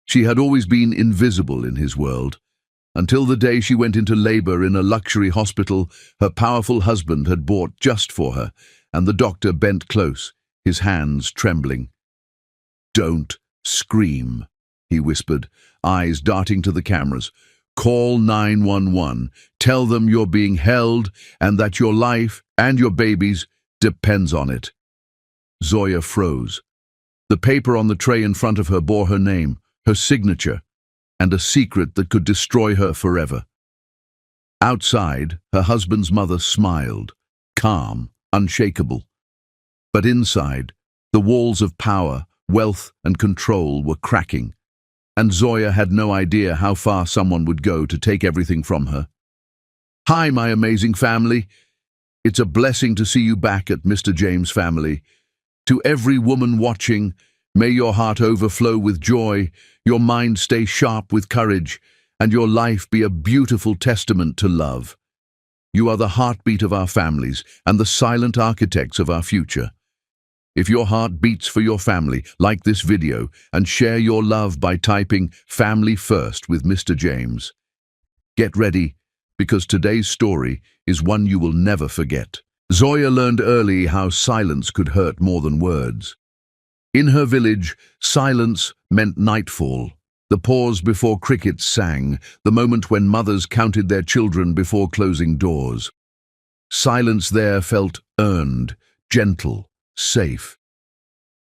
She had always been invisible in his world, until the day she went into labor in a luxury hospital her powerful husband had bought just for her, and the doctor bent close, his hands trembling. "Don't scream," he whispered, eyes darting to the cameras. "Call 911. Tell them you're being held and that your life and your baby's depends on it." Zoya froze. The paper on the tray in front of her bore her name, her signature, and a secret that could destroy her forever. Outside, her husband's mother smiled, calm, unshakable. But inside, the walls of power, wealth, and control were cracking, and Zoya had no idea how far someone would go to take everything from her. "Hi, my amazing family. It's a blessing to see you back at Mr. James Family. To every woman watching, may your heart overflow with joy, your mind stay sharp with courage, and your life be a beautiful testament to love. You are the heartbeat of our families and the silent architects of our future. If your heart beats for your family, like this video and share your love by typing Family First with Mr. James. Get ready, because today's story is one you will never forget." Zoya learned early how silence could hurt more than words. In her village, silence meant nightfall, the pause before crickets sang, the moment when mothers counted their children before closing doors. Silence there felt earned, gentle, safe.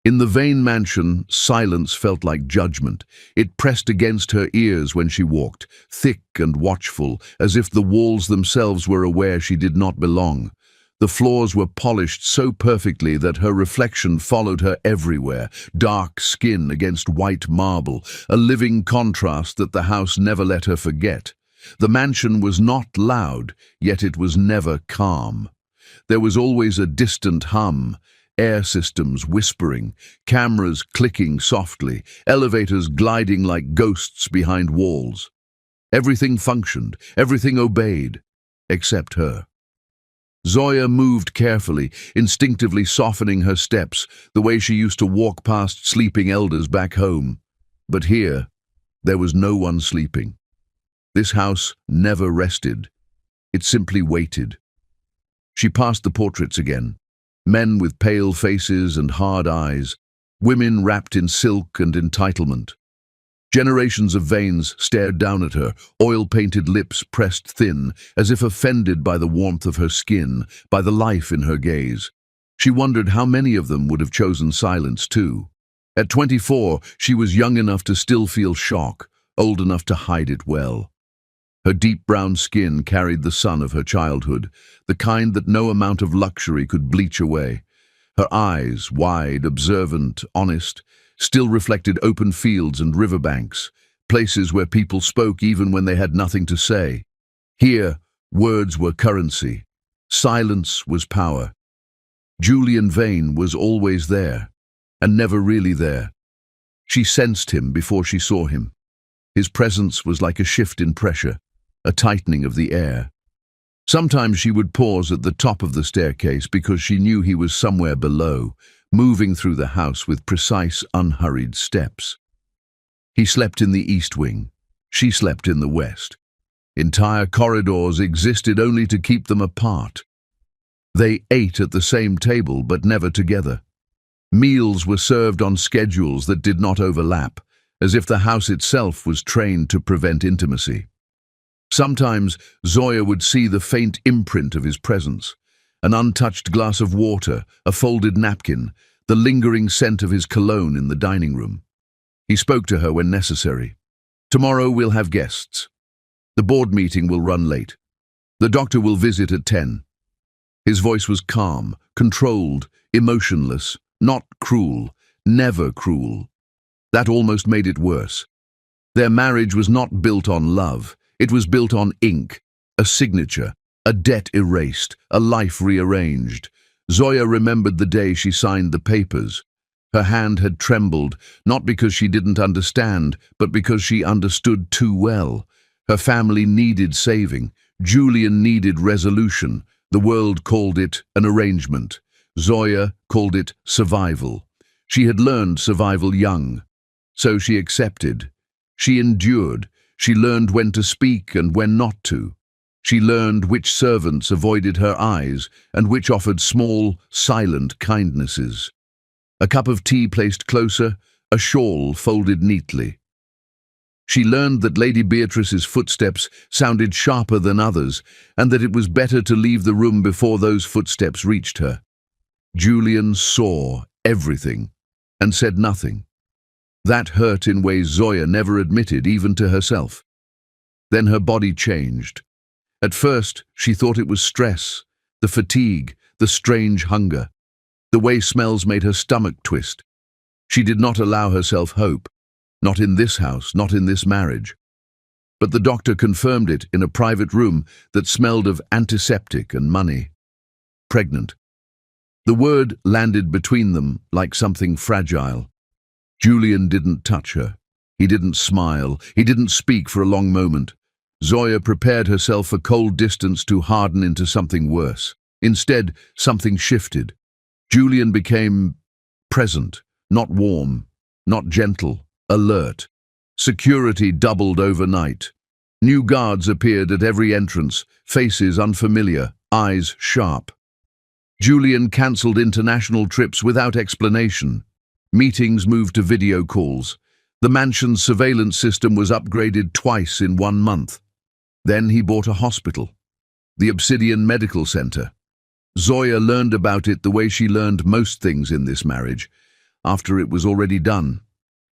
In the Vane mansion, silence felt like judgment. It pressed against her ears when she walked, thick and watchful, as if the walls themselves were aware she did not belong. The floors were polished so perfectly that her reflection followed her everywhere, dark skin against white marble, a living contrast that the house never let her forget. The mansion was not loud, yet it was never calm. There was always a distant hum, air systems whispering, cameras clicking softly, elevators gliding like ghosts behind walls. Everything functioned, everything obeyed, except her. Zoya moved carefully, instinctively softening her steps, the way she used to walk past sleeping elders back home. But here, there was no one sleeping. This house never rested. It simply waited. She passed the portraits again. Men with pale faces and hard eyes, women wrapped in silk and entitlement. Generations of Vanes stared down at her, oil-painted lips pressed thin, as if offended by the warmth of her skin, by the life in her gaze. She wondered how many of them would have chosen silence too. At 24, she was young enough to still feel shock, old enough to hide it well. Her deep brown skin carried the sun of her childhood, the kind that no amount of luxury could bleach away. Her eyes, wide, observant, honest, still reflected open fields and riverbanks, places where people spoke even when they had nothing to say. Here, words were currency. Silence was power. Julian Vane was always there, and never really there. She sensed him before she saw him. His presence was like a shift in pressure, a tightening of the air. Sometimes she would pause at the top of the staircase because she knew he was somewhere below, moving through the house with precise, unhurried steps. He slept in the east wing. She slept in the west. Entire corridors existed only to keep them apart. They ate at the same table, but never together. Meals were served on schedules that did not overlap, as if the house itself was trained to prevent intimacy. Sometimes Zoya would see the faint imprint of his presence, an untouched glass of water, a folded napkin, the lingering scent of his cologne in the dining room. He spoke to her when necessary. "Tomorrow we'll have guests. The board meeting will run late. The doctor will visit at 10. His voice was calm, controlled, emotionless, not cruel, never cruel. That almost made it worse. Their marriage was not built on love. It was built on ink, a signature, a debt erased, a life rearranged. Zoya remembered the day she signed the papers. Her hand had trembled, not because she didn't understand, but because she understood too well. Her family needed saving. Julian needed resolution. The world called it an arrangement. Zoya called it survival. She had learned survival young. So she accepted, She endured. She learned when to speak and when not to. She learned which servants avoided her eyes and which offered small, silent kindnesses. A cup of tea placed closer, a shawl folded neatly. She learned that Lady Beatrice's footsteps sounded sharper than others, and that it was better to leave the room before those footsteps reached her. Julian saw everything and said nothing. That hurt in ways Zoya never admitted, even to herself. Then her body changed. At first, she thought it was stress, the fatigue, the strange hunger. The way smells made her stomach twist. She did not allow herself hope. Not in this house, not in this marriage. But the doctor confirmed it in a private room that smelled of antiseptic and money. Pregnant. The word landed between them like something fragile. Julian didn't touch her. He didn't smile. He didn't speak for a long moment. Zoya prepared herself for cold distance to harden into something worse. Instead, something shifted. Julian became present, not warm, not gentle, alert. Security doubled overnight. New guards appeared at every entrance, faces unfamiliar, eyes sharp. Julian cancelled international trips without explanation. Meetings moved to video calls. The mansion's surveillance system was upgraded twice in 1 month. Then he bought a hospital, the Obsidian Medical Center. Zoya learned about it the way she learned most things in this marriage, after it was already done.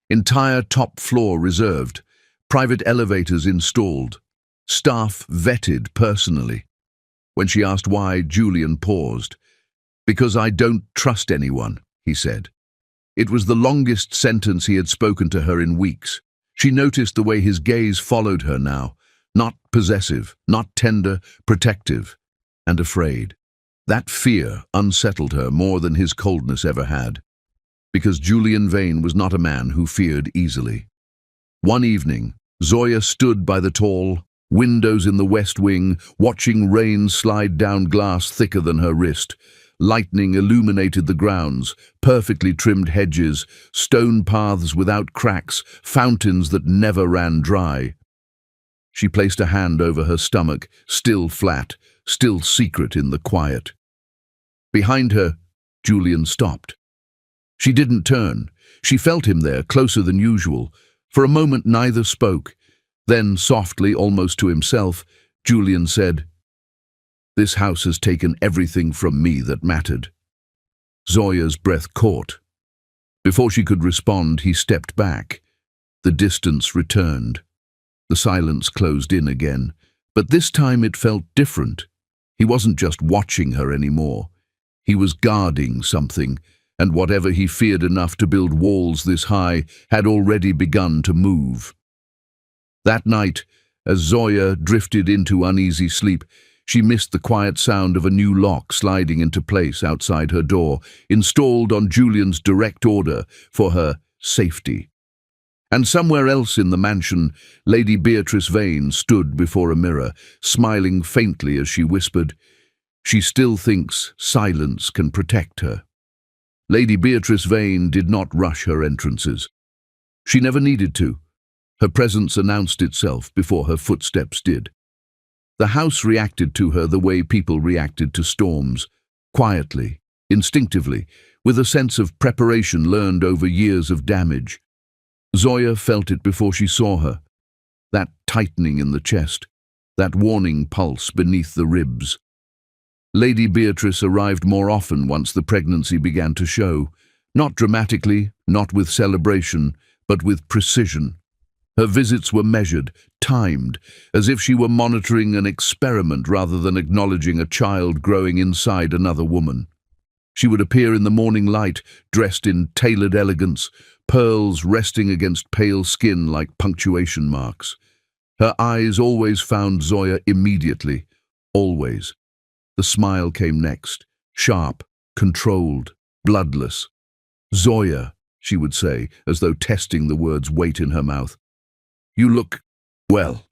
Entire top floor reserved, private elevators installed, staff vetted personally. When she asked why, Julian paused. "Because I don't trust anyone," he said. It was the longest sentence he had spoken to her in weeks. She noticed the way his gaze followed her now, not possessive, not tender, protective, and afraid. That fear unsettled her more than his coldness ever had, because Julian Vane was not a man who feared easily. One evening, Zoya stood by the tall windows in the West Wing, watching rain slide down glass thicker than her wrist. Lightning illuminated the grounds, perfectly trimmed hedges, stone paths without cracks, fountains that never ran dry. She placed a hand over her stomach, still flat, still secret in the quiet. Behind her, Julian stopped. She didn't turn. She felt him there, closer than usual. For a moment neither spoke. Then, softly, almost to himself, Julian said, "This house has taken everything from me that mattered." Zoya's breath caught. Before she could respond, he stepped back. The distance returned. The silence closed in again. But this time it felt different. He wasn't just watching her anymore. He was guarding something, and whatever he feared enough to build walls this high had already begun to move. That night, as Zoya drifted into uneasy sleep, she missed the quiet sound of a new lock sliding into place outside her door, installed on Julian's direct order for her safety. And somewhere else in the mansion, Lady Beatrice Vane stood before a mirror, smiling faintly as she whispered, "She still thinks silence can protect her." Lady Beatrice Vane did not rush her entrances. She never needed to. Her presence announced itself before her footsteps did. The house reacted to her the way people reacted to storms, quietly, instinctively, with a sense of preparation learned over years of damage. Zoya felt it before she saw her, that tightening in the chest, that warning pulse beneath the ribs. Lady Beatrice arrived more often once the pregnancy began to show, not dramatically, not with celebration, but with precision. Her visits were measured, timed, as if she were monitoring an experiment rather than acknowledging a child growing inside another woman. She would appear in the morning light, dressed in tailored elegance, pearls resting against pale skin like punctuation marks. Her eyes always found Zoya immediately, always. The smile came next, sharp, controlled, bloodless. "Zoya," she would say, as though testing the word's weight in her mouth. "You look well."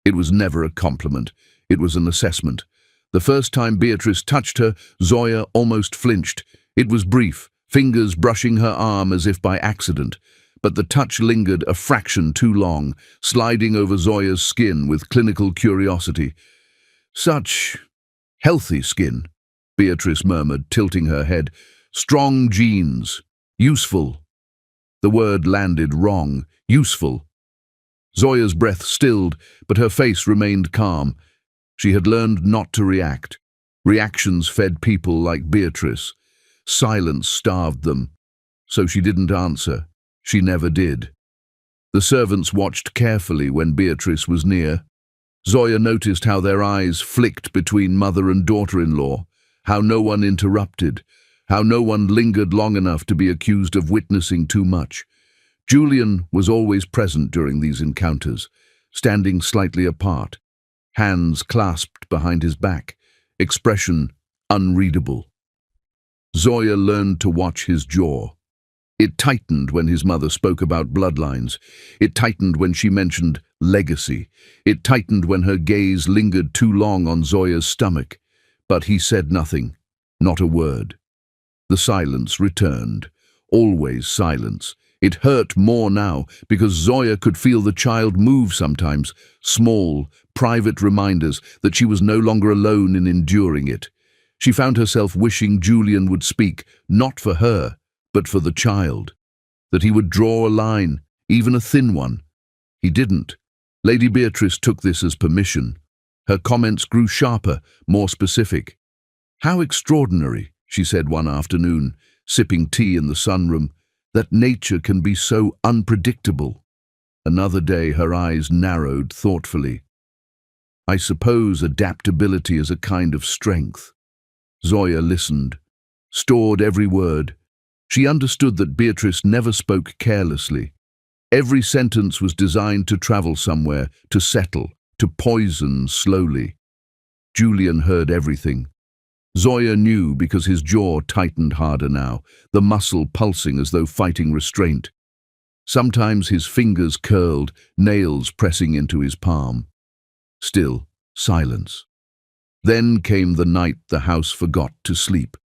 It was never a compliment. It was an assessment. The first time Beatrice touched her, Zoya almost flinched. It was brief, fingers brushing her arm as if by accident. but the touch lingered a fraction too long, sliding over Zoya's skin with clinical curiosity. "Such healthy skin," Beatrice murmured, tilting her head. "Strong genes. Useful." The word landed wrong. Useful. Zoya's breath stilled, but her face remained calm. She had learned not to react. Reactions fed people like Beatrice. Silence starved them. So she didn't answer. She never did. The servants watched carefully when Beatrice was near. Zoya noticed how their eyes flicked between mother and daughter-in-law, how no one interrupted, how no one lingered long enough to be accused of witnessing too much. Julian was always present during these encounters, standing slightly apart, hands clasped behind his back, expression unreadable. Zoya learned to watch his jaw. It tightened when his mother spoke about bloodlines. It tightened when she mentioned legacy. It tightened when her gaze lingered too long on Zoya's stomach. But he said nothing, not a word. The silence returned, always silence. It hurt more now because Zoya could feel the child move sometimes, small, private reminders that she was no longer alone in enduring it. She found herself wishing Julian would speak, not for her, but for the child. That he would draw a line, even a thin one. He didn't. Lady Beatrice took this as permission. Her comments grew sharper, more specific. "How extraordinary," she said one afternoon, sipping tea in the sunroom, "that nature can be so unpredictable." Another day her eyes narrowed thoughtfully. "I suppose adaptability is a kind of strength." Zoya listened, stored every word. She understood that Beatrice never spoke carelessly. Every sentence was designed to travel somewhere, to settle, to poison slowly. Julian heard everything. Zoya knew because his jaw tightened harder now, the muscle pulsing as though fighting restraint. Sometimes his fingers curled, nails pressing into his palm. Still, silence. Then came the night the house forgot to sleep.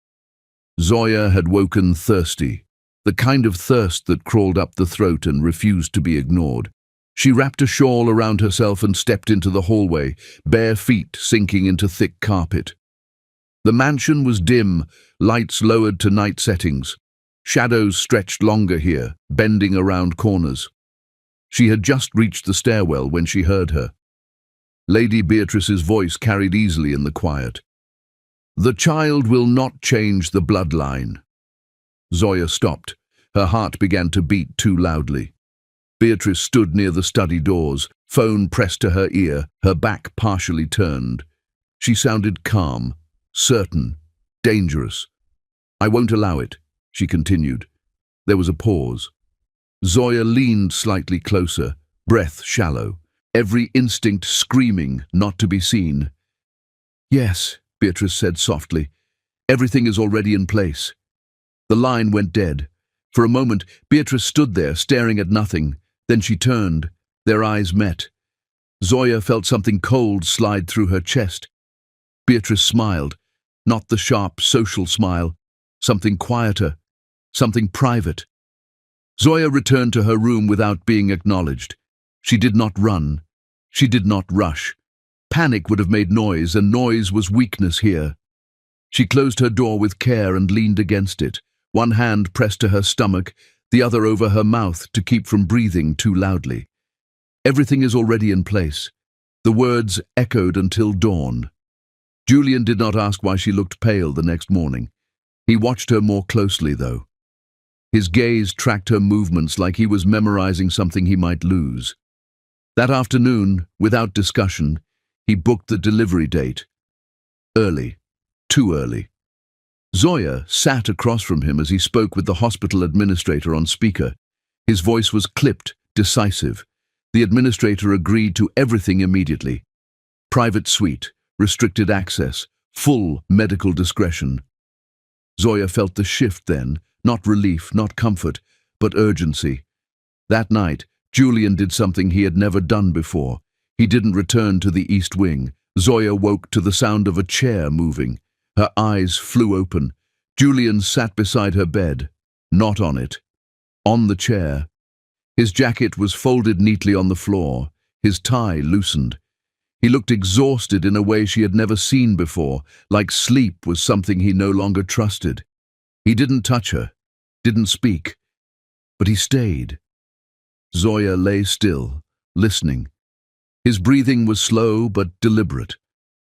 Zoya had woken thirsty, the kind of thirst that crawled up the throat and refused to be ignored. She wrapped a shawl around herself and stepped into the hallway, bare feet sinking into thick carpet. The mansion was dim, lights lowered to night settings. Shadows stretched longer here, bending around corners. She had just reached the stairwell when she heard her. Lady Beatrice's voice carried easily in the quiet. "The child will not change the bloodline." Zoya stopped. Her heart began to beat too loudly. Beatrice stood near the study doors, phone pressed to her ear, her back partially turned. She sounded calm, certain, dangerous. "I won't allow it," she continued. There was a pause. Zoya leaned slightly closer, breath shallow, every instinct screaming not to be seen. "Yes," Beatrice said softly. "Everything is already in place." The line went dead. For a moment, Beatrice stood there, staring at nothing. Then she turned. Their eyes met. Zoya felt something cold slide through her chest. Beatrice smiled, not the sharp social smile, something quieter, something private. Zoya returned to her room without being acknowledged. She did not run. She did not rush. Panic would have made noise, and noise was weakness here. She closed her door with care and leaned against it, one hand pressed to her stomach, the other over her mouth to keep from breathing too loudly. "Everything is already in place." The words echoed until dawn. Julian did not ask why she looked pale the next morning. He watched her more closely, though. His gaze tracked her movements like he was memorizing something he might lose. That afternoon, without discussion, he booked the delivery date. Early. Too early. Zoya sat across from him as he spoke with the hospital administrator on speaker. His voice was clipped, decisive. The administrator agreed to everything immediately. Private suite, restricted access, full medical discretion. Zoya felt the shift then, not relief, not comfort, but urgency. That night, Julian did something he had never done before. He didn't return to the East Wing. Zoya woke to the sound of a chair moving. Her eyes flew open. Julian sat beside her bed, not on it. On the chair, His jacket was folded neatly on the floor, his tie loosened. He looked exhausted in a way she had never seen before, like sleep was something he no longer trusted. He didn't touch her, didn't speak, but he stayed. Zoya lay still, listening. His breathing was slow but deliberate,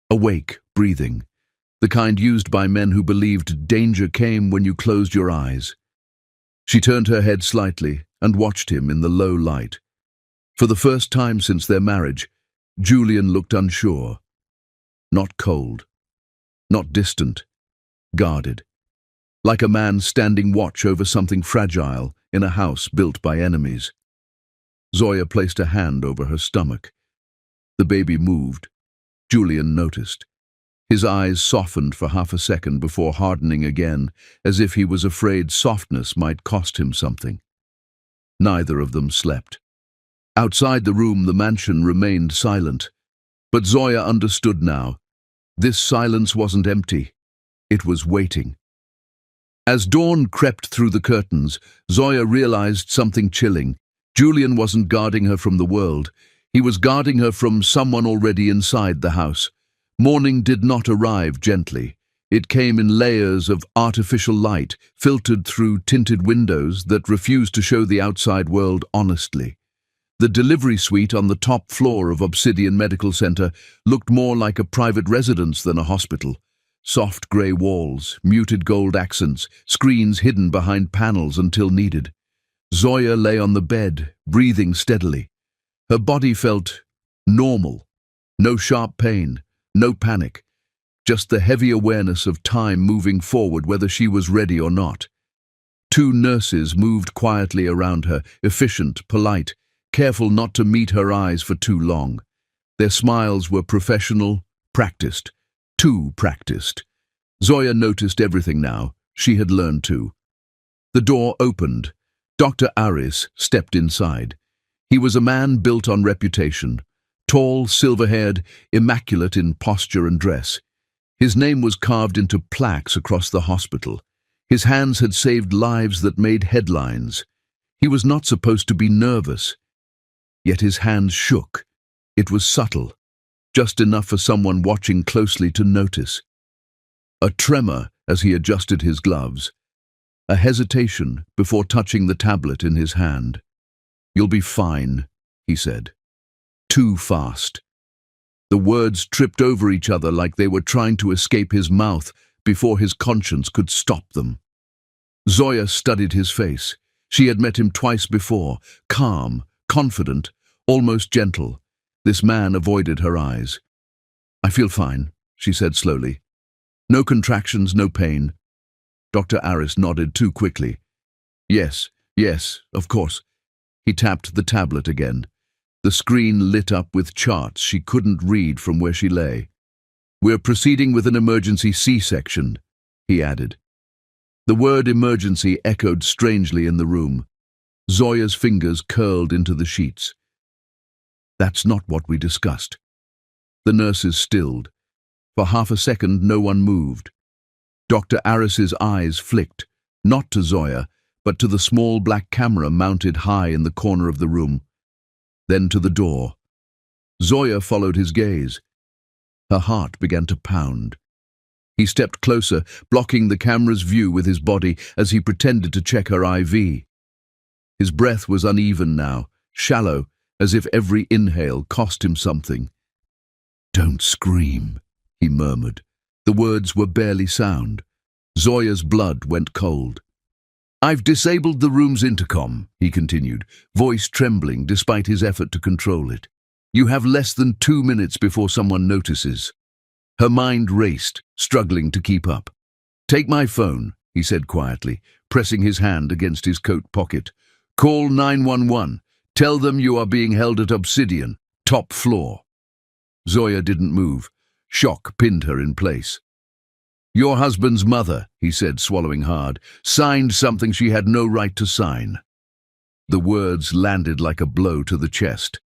awake breathing, the kind used by men who believed danger came when you closed your eyes. She turned her head slightly and watched him in the low light. For the first time since their marriage, Julian looked unsure. Not cold, not distant, guarded. Like a man standing watch over something fragile in a house built by enemies. Zoya placed a hand over her stomach. The baby moved. Julian noticed. His eyes softened for half a second before hardening again, as if he was afraid softness might cost him something. Neither of them slept. Outside the room, the mansion remained silent. But Zoya understood now. This silence wasn't empty. It was waiting. As dawn crept through the curtains, Zoya realized something chilling. Julian wasn't guarding her from the world. He was guarding her from someone already inside the house. Morning did not arrive gently. It came in layers of artificial light, filtered through tinted windows that refused to show the outside world honestly. The delivery suite on the top floor of Obsidian Medical Center looked more like a private residence than a hospital. Soft grey walls, muted gold accents, screens hidden behind panels until needed. Zoya lay on the bed, breathing steadily. Her body felt normal. No sharp pain, no panic. Just the heavy awareness of time moving forward whether she was ready or not. Two nurses moved quietly around her, efficient, polite, careful not to meet her eyes for too long. Their smiles were professional, practiced. Too practiced. Zoya noticed everything now. She had learned to. The door opened. Dr. Aris stepped inside. He was a man built on reputation. Tall, silver-haired, immaculate in posture and dress. His name was carved into plaques across the hospital. His hands had saved lives that made headlines. He was not supposed to be nervous. Yet his hands shook. It was subtle, just enough for someone watching closely to notice. A tremor as he adjusted his gloves. A hesitation before touching the tablet in his hand. "You'll be fine," he said. Too fast. The words tripped over each other like they were trying to escape his mouth before his conscience could stop them. Zoya studied his face. She had met him twice before, calm, confident, almost gentle. This man avoided her eyes. "I feel fine," she said slowly. "No contractions, no pain." Dr. Aris nodded too quickly. Yes, of course." He tapped the tablet again. The screen lit up with charts she couldn't read from where she lay. "We're proceeding with an emergency C-section," he added. The word emergency echoed strangely in the room. Zoya's fingers curled into the sheets. "That's not what we discussed." The nurses stilled. For half a second, no one moved. Dr. Aris's eyes flicked, not to Zoya, but to the small black camera mounted high in the corner of the room. Then to the door. Zoya followed his gaze. Her heart began to pound. He stepped closer, blocking the camera's view with his body as he pretended to check her IV. His breath was uneven now, shallow, as if every inhale cost him something. "Don't scream," he murmured. The words were barely sound. Zoya's blood went cold. "I've disabled the room's intercom," he continued, voice trembling despite his effort to control it. "You have less than 2 minutes before someone notices." Her mind raced, struggling to keep up. "Take my phone," he said quietly, pressing his hand against his coat pocket. "Call 911. Tell them you are being held at Obsidian, top floor." Zoya didn't move. Shock pinned her in place. "Your husband's mother," he said, swallowing hard, "signed something she had no right to sign." The words landed like a blow to the chest.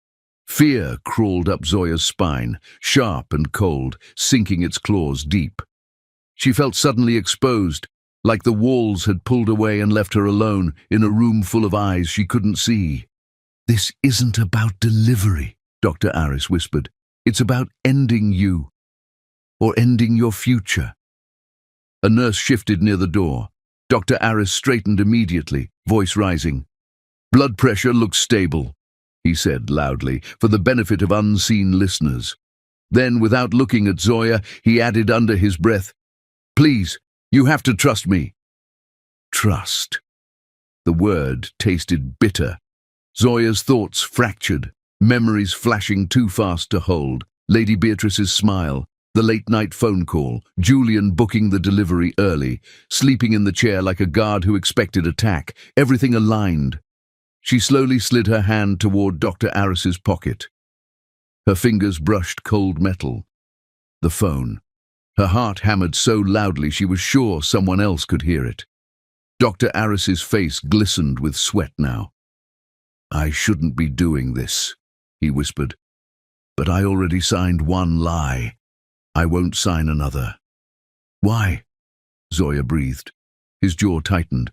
Fear crawled up Zoya's spine, sharp and cold, sinking its claws deep. She felt suddenly exposed, like the walls had pulled away and left her alone in a room full of eyes she couldn't see. "This isn't about delivery," Dr. Aris whispered. "It's about ending you, or ending your future." A nurse shifted near the door. Dr. Aris straightened immediately, voice rising. "Blood pressure looks stable," he said loudly, for the benefit of unseen listeners. Then, without looking at Zoya, he added under his breath, "Please, you have to trust me." Trust. The word tasted bitter. Zoya's thoughts fractured, memories flashing too fast to hold. Lady Beatrice's smile, the late-night phone call, Julian booking the delivery early, sleeping in the chair like a guard who expected attack, everything aligned. She slowly slid her hand toward Dr. Aris's pocket. Her fingers brushed cold metal. The phone. Her heart hammered so loudly she was sure someone else could hear it. Dr. Aris's face glistened with sweat now. "I shouldn't be doing this," he whispered. "But I already signed one lie. I won't sign another." "Why?" Zoya breathed. His jaw tightened.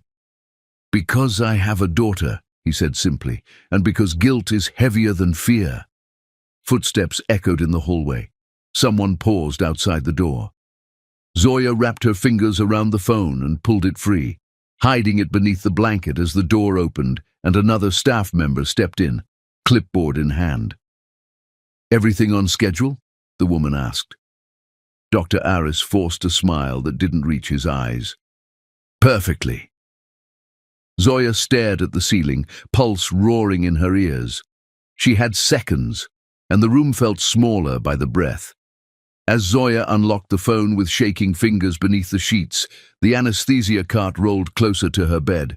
"Because I have a daughter," he said simply, "and because guilt is heavier than fear." Footsteps echoed in the hallway. Someone paused outside the door. Zoya wrapped her fingers around the phone and pulled it free, hiding it beneath the blanket as the door opened and another staff member stepped in, clipboard in hand. "Everything on schedule?" the woman asked. Dr. Aris forced a smile that didn't reach his eyes. "Perfectly." Zoya stared at the ceiling, pulse roaring in her ears. She had seconds, and the room felt smaller by the breath. As Zoya unlocked the phone with shaking fingers beneath the sheets, the anesthesia cart rolled closer to her bed,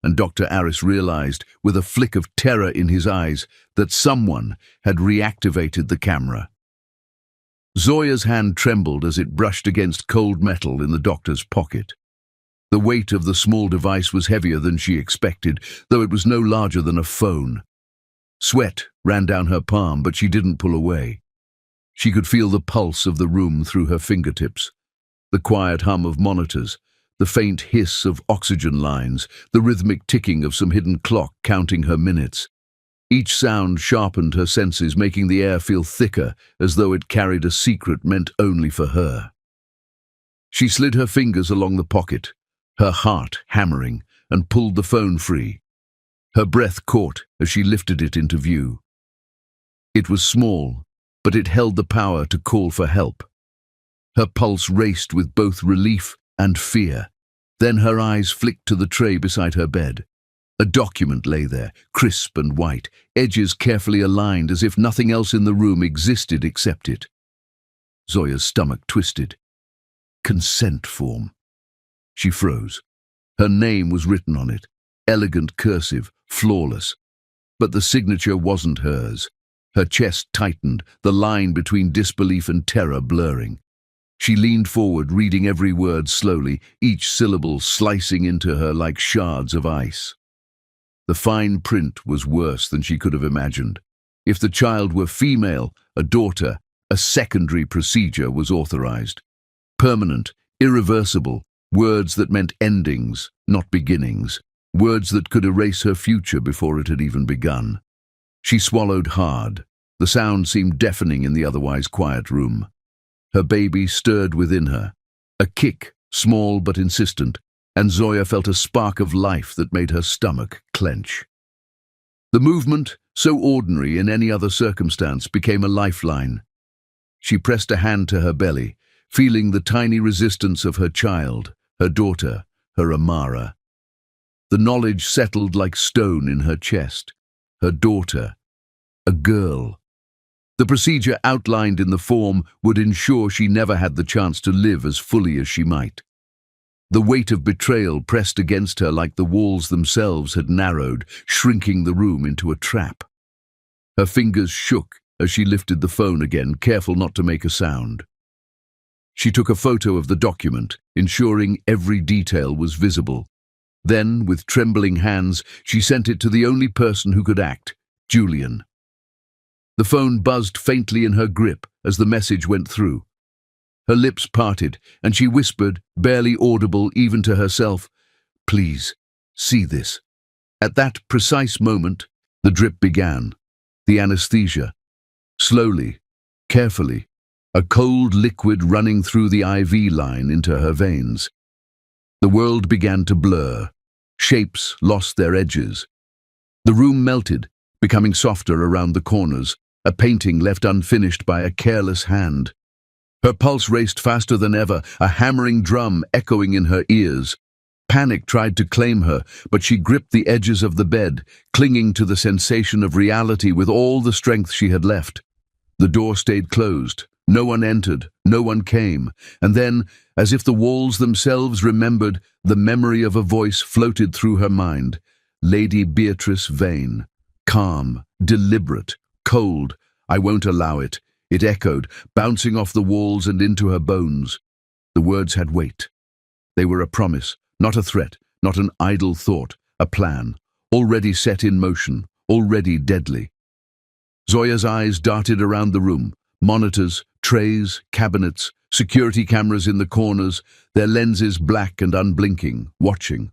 and Dr. Aris realized, with a flick of terror in his eyes, that someone had reactivated the camera. Zoya's hand trembled as it brushed against cold metal in the doctor's pocket. The weight of the small device was heavier than she expected, though it was no larger than a phone. Sweat ran down her palm, but she didn't pull away. She could feel the pulse of the room through her fingertips, the quiet hum of monitors, the faint hiss of oxygen lines, the rhythmic ticking of some hidden clock counting her minutes. Each sound sharpened her senses, making the air feel thicker, as though it carried a secret meant only for her. She slid her fingers along the pocket, her heart hammering, and pulled the phone free. Her breath caught as she lifted it into view. It was small, but it held the power to call for help. Her pulse raced with both relief and fear. Then her eyes flicked to the tray beside her bed. A document lay there, crisp and white, edges carefully aligned as if nothing else in the room existed except it. Zoya's stomach twisted. Consent form. She froze. Her name was written on it, elegant cursive, flawless. But the signature wasn't hers. Her chest tightened, the line between disbelief and terror blurring. She leaned forward, reading every word slowly, each syllable slicing into her like shards of ice. The fine print was worse than she could have imagined. If the child were female, a daughter, a secondary procedure was authorized. Permanent, irreversible, words that meant endings, not beginnings. Words that could erase her future before it had even begun. She swallowed hard. The sound seemed deafening in the otherwise quiet room. Her baby stirred within her. A kick, small but insistent, and Zoya felt a spark of life that made her stomach clench. The movement, so ordinary in any other circumstance, became a lifeline. She pressed a hand to her belly, feeling the tiny resistance of her child, her daughter, her Amara. The knowledge settled like stone in her chest. Her daughter, a girl. The procedure outlined in the form would ensure she never had the chance to live as fully as she might. The weight of betrayal pressed against her like the walls themselves had narrowed, shrinking the room into a trap. Her fingers shook as she lifted the phone again, careful not to make a sound. She took a photo of the document, ensuring every detail was visible. Then, with trembling hands, she sent it to the only person who could act, Julian. The phone buzzed faintly in her grip as the message went through. Her lips parted, and she whispered, barely audible even to herself, "Please, see this." At that precise moment, The drip began. The anesthesia. Slowly, carefully, a cold liquid running through the IV line into her veins. The world began to blur. Shapes lost their edges. The room melted, becoming softer around the corners, a painting left unfinished by a careless hand. Her pulse raced faster than ever, a hammering drum echoing in her ears. Panic tried to claim her, but she gripped the edges of the bed, clinging to the sensation of reality with all the strength she had left. The door stayed closed. No one entered, no one came, and then, as if the walls themselves remembered, the memory of a voice floated through her mind. Lady Beatrice Vane. Calm, deliberate, cold. "I won't allow it," it echoed, bouncing off the walls and into her bones. The words had weight. They were a promise, not a threat, not an idle thought, a plan, already set in motion, already deadly. Zoya's eyes darted around the room. Monitors, trays, cabinets, security cameras in the corners, their lenses black and unblinking, watching.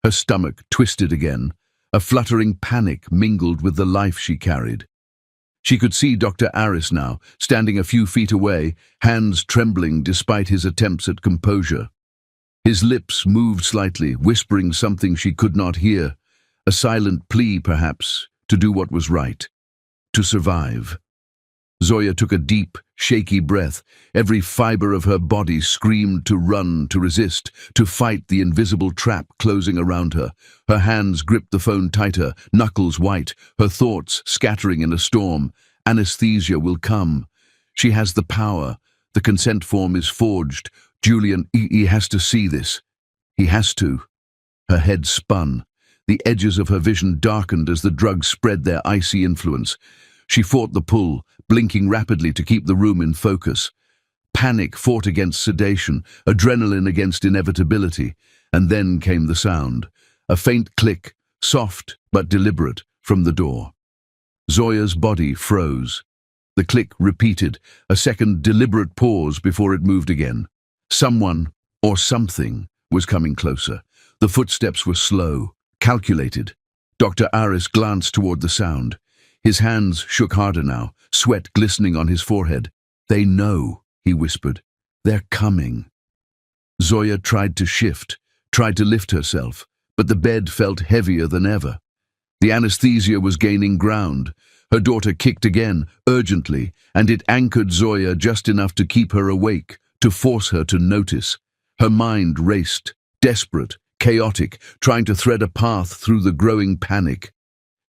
Her stomach twisted again. A fluttering panic mingled with the life she carried. She could see Dr. Aris now, standing a few feet away, hands trembling despite his attempts at composure. His lips moved slightly, whispering something she could not hear, a silent plea, perhaps, to do what was right, to survive. Zoya took a deep, shaky breath. Every fiber of her body screamed to run, to resist, to fight the invisible trap closing around her. Her hands gripped the phone tighter, knuckles white, her thoughts scattering in a storm. Anesthesia will come. She has the power. The consent form is forged. Julian, he has to see this. He has to. Her head spun. The edges of her vision darkened as the drugs spread their icy influence. She fought the pull, blinking rapidly to keep the room in focus. Panic fought against sedation, adrenaline against inevitability, and then came the sound. A faint click, soft but deliberate, from the door. Zoya's body froze. The click repeated, a second deliberate pause before it moved again. Someone, or something, was coming closer. The footsteps were slow, calculated. Dr. Aris glanced toward the sound. His hands shook harder now, sweat glistening on his forehead. "They know," he whispered. "They're coming." Zoya tried to shift, tried to lift herself, but the bed felt heavier than ever. The anesthesia was gaining ground. Her daughter kicked again, urgently, and it anchored Zoya just enough to keep her awake, to force her to notice. Her mind raced, desperate, chaotic, trying to thread a path through the growing panic.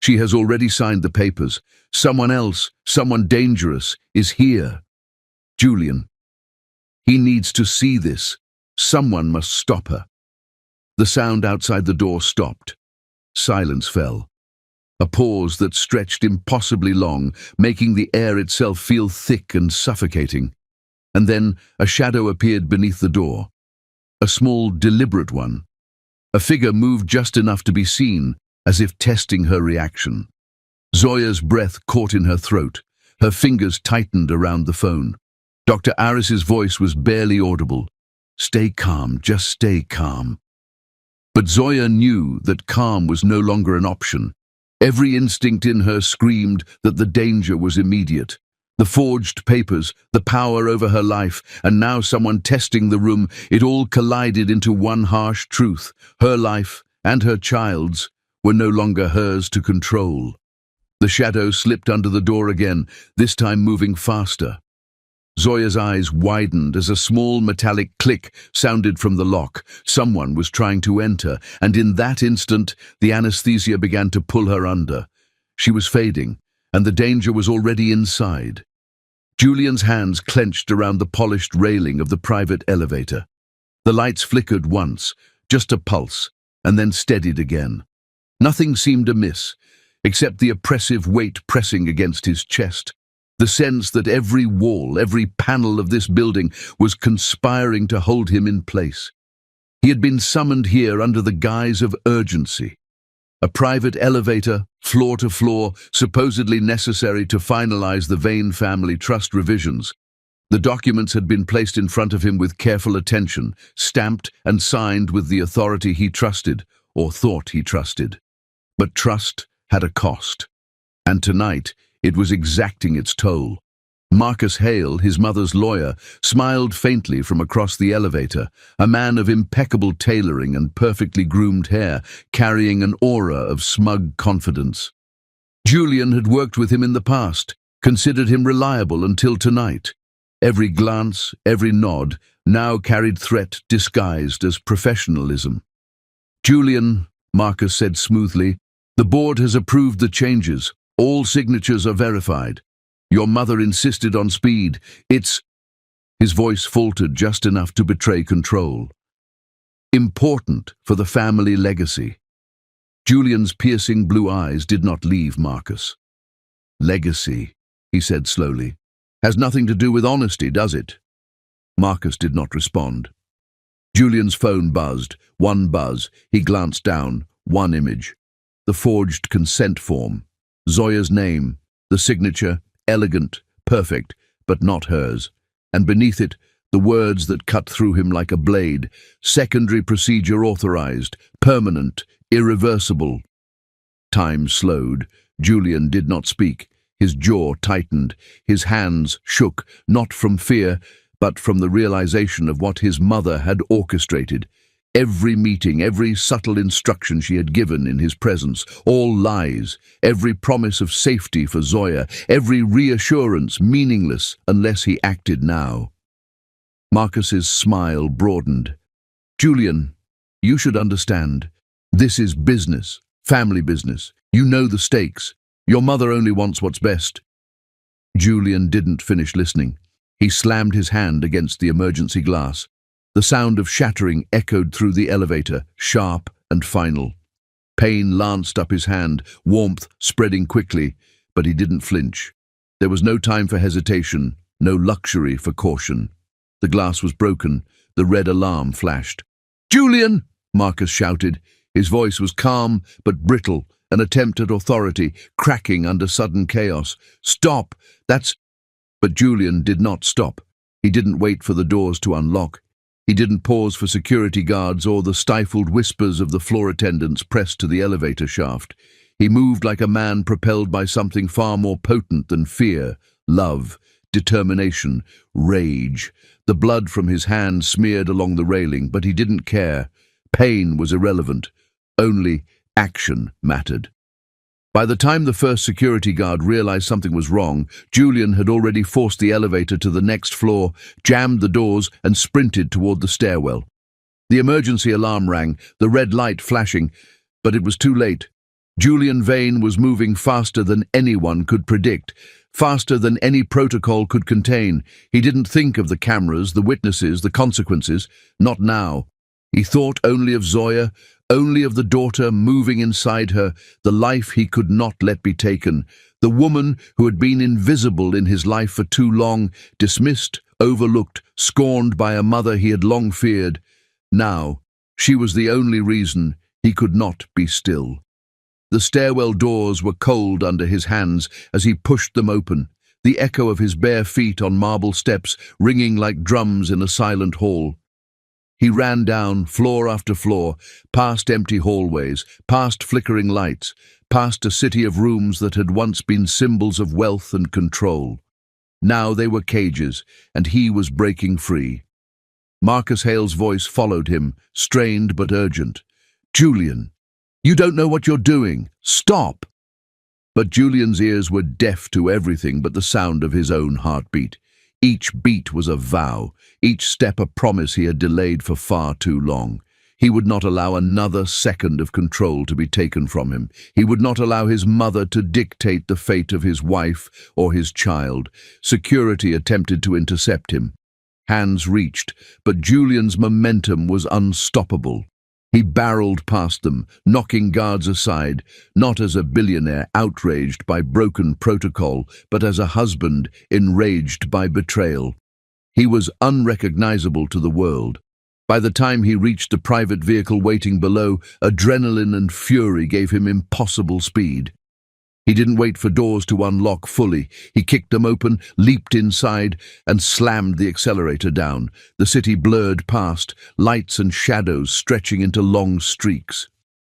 She has already signed the papers. Someone else, someone dangerous, is here. Julian. He needs to see this. Someone must stop her. The sound outside the door stopped. Silence fell. A pause that stretched impossibly long, making the air itself feel thick and suffocating. And then a shadow appeared beneath the door. A small, deliberate one. A figure moved just enough to be seen, as if testing her reaction. Zoya's breath caught in her throat. Her fingers tightened around the phone. Dr. Aris's voice was barely audible. "Stay calm, just stay calm." But Zoya knew that calm was no longer an option. Every instinct in her screamed that the danger was immediate. The forged papers, the power over her life, and now someone testing the room, it all collided into one harsh truth. Her life, and her child's, were no longer hers to control. The shadow slipped under the door again, this time moving faster. Zoya's eyes widened as a small metallic click sounded from the lock. Someone was trying to enter, and in that instant, the anesthesia began to pull her under. She was fading, and the danger was already inside. Julian's hands clenched around the polished railing of the private elevator. The lights flickered once, just a pulse, and then steadied again. Nothing seemed amiss, except the oppressive weight pressing against his chest, the sense that every wall, every panel of this building was conspiring to hold him in place. He had been summoned here under the guise of urgency. A private elevator, floor to floor, supposedly necessary to finalize the Vane family trust revisions. The documents had been placed in front of him with careful attention, stamped and signed with the authority he trusted, or thought he trusted. But trust had a cost, and tonight it was exacting its toll. Marcus Hale, his mother's lawyer, smiled faintly from across the elevator, a man of impeccable tailoring and perfectly groomed hair, carrying an aura of smug confidence. Julian had worked with him in the past, considered him reliable until tonight. Every glance, every nod, now carried threat disguised as professionalism. "Julian," Marcus said smoothly, "the board has approved the changes. All signatures are verified. Your mother insisted on speed. It's—" His voice faltered just enough to betray control. "Important for the family legacy." Julian's piercing blue eyes did not leave Marcus. "Legacy," he said slowly, "has nothing to do with honesty, does it?" Marcus did not respond. Julian's phone buzzed. One buzz. He glanced down. One image. The forged consent form. Zoya's name. The signature. Elegant, perfect, but not hers. And beneath it, the words that cut through him like a blade. Secondary procedure authorized. Permanent. Irreversible. Time slowed. Julian did not speak. His jaw tightened. His hands shook, not from fear, but from the realization of what his mother had orchestrated. Every meeting, every subtle instruction she had given in his presence, all lies, every promise of safety for Zoya, every reassurance meaningless unless he acted now. Marcus's smile broadened. "Julian, you should understand. This is business, family business. You know the stakes. Your mother only wants what's best." Julian didn't finish listening. He slammed his hand against the emergency glass. The sound of shattering echoed through the elevator, sharp and final. Pain lanced up his hand, warmth spreading quickly, but he didn't flinch. There was no time for hesitation, no luxury for caution. The glass was broken. The red alarm flashed. "Julian!" Marcus shouted. His voice was calm but brittle, an attempt at authority, cracking under sudden chaos. "Stop! That's—" But Julian did not stop. He didn't wait for the doors to unlock. He didn't pause for security guards or the stifled whispers of the floor attendants pressed to the elevator shaft. He moved like a man propelled by something far more potent than fear, love, determination, rage. The blood from his hand smeared along the railing, but he didn't care. Pain was irrelevant. Only action mattered. By the time the first security guard realized something was wrong, Julian had already forced the elevator to the next floor, jammed the doors, and sprinted toward the stairwell. The emergency alarm rang, the red light flashing, but it was too late. Julian Vane was moving faster than anyone could predict, faster than any protocol could contain. He didn't think of the cameras, the witnesses, the consequences. Not now. He thought only of Zoya, only of the daughter moving inside her, the life he could not let be taken, the woman who had been invisible in his life for too long, dismissed, overlooked, scorned by a mother he had long feared. Now, she was the only reason he could not be still. The stairwell doors were cold under his hands as he pushed them open, the echo of his bare feet on marble steps ringing like drums in a silent hall. He ran down, floor after floor, past empty hallways, past flickering lights, past a city of rooms that had once been symbols of wealth and control. Now they were cages, and he was breaking free. Marcus Hale's voice followed him, strained but urgent. "Julian, you don't know what you're doing. Stop!" But Julian's ears were deaf to everything but the sound of his own heartbeat. Each beat was a vow, each step a promise he had delayed for far too long. He would not allow another second of control to be taken from him. He would not allow his mother to dictate the fate of his wife or his child. Security attempted to intercept him. Hands reached, but Julian's momentum was unstoppable. He barreled past them, knocking guards aside, not as a billionaire outraged by broken protocol, but as a husband enraged by betrayal. He was unrecognizable to the world. By the time he reached the private vehicle waiting below, adrenaline and fury gave him impossible speed. He didn't wait for doors to unlock fully. He kicked them open, leaped inside, and slammed the accelerator down. The city blurred past, lights and shadows stretching into long streaks.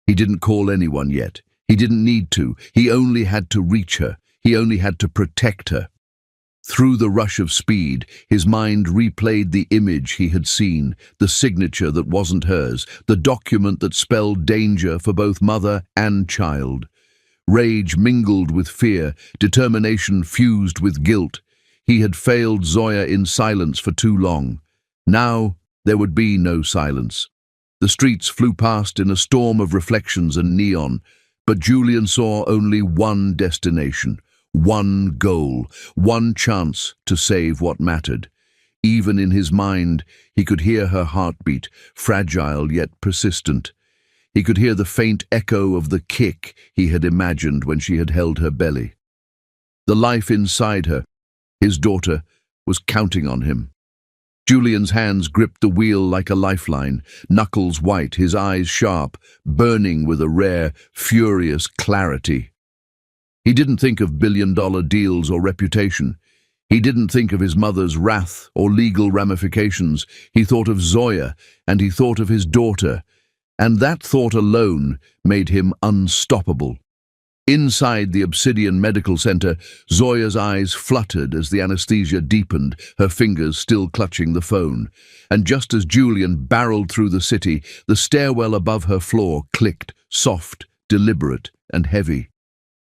He didn't call anyone yet. He didn't need to. He only had to reach her. He only had to protect her. Through the rush of speed, his mind replayed the image he had seen, the signature that wasn't hers, the document that spelled danger for both mother and child. Rage mingled with fear, determination fused with guilt. He had failed Zoya in silence for too long. Now there would be no silence. The streets flew past in a storm of reflections and neon, but Julian saw only one destination. One goal, one chance to save what mattered. Even in his mind, he could hear her heartbeat, fragile yet persistent. He could hear the faint echo of the kick he had imagined when she had held her belly. The life inside her, his daughter, was counting on him. Julian's hands gripped the wheel like a lifeline, knuckles white, his eyes sharp, burning with a rare, furious clarity. He didn't think of billion-dollar deals or reputation. He didn't think of his mother's wrath or legal ramifications. He thought of Zoya, and he thought of his daughter, and that thought alone made him unstoppable. Inside the Obsidian Medical Center, Zoya's eyes fluttered as the anesthesia deepened, her fingers still clutching the phone. And just as Julian barreled through the city, the stairwell above her floor clicked, soft, deliberate, and heavy.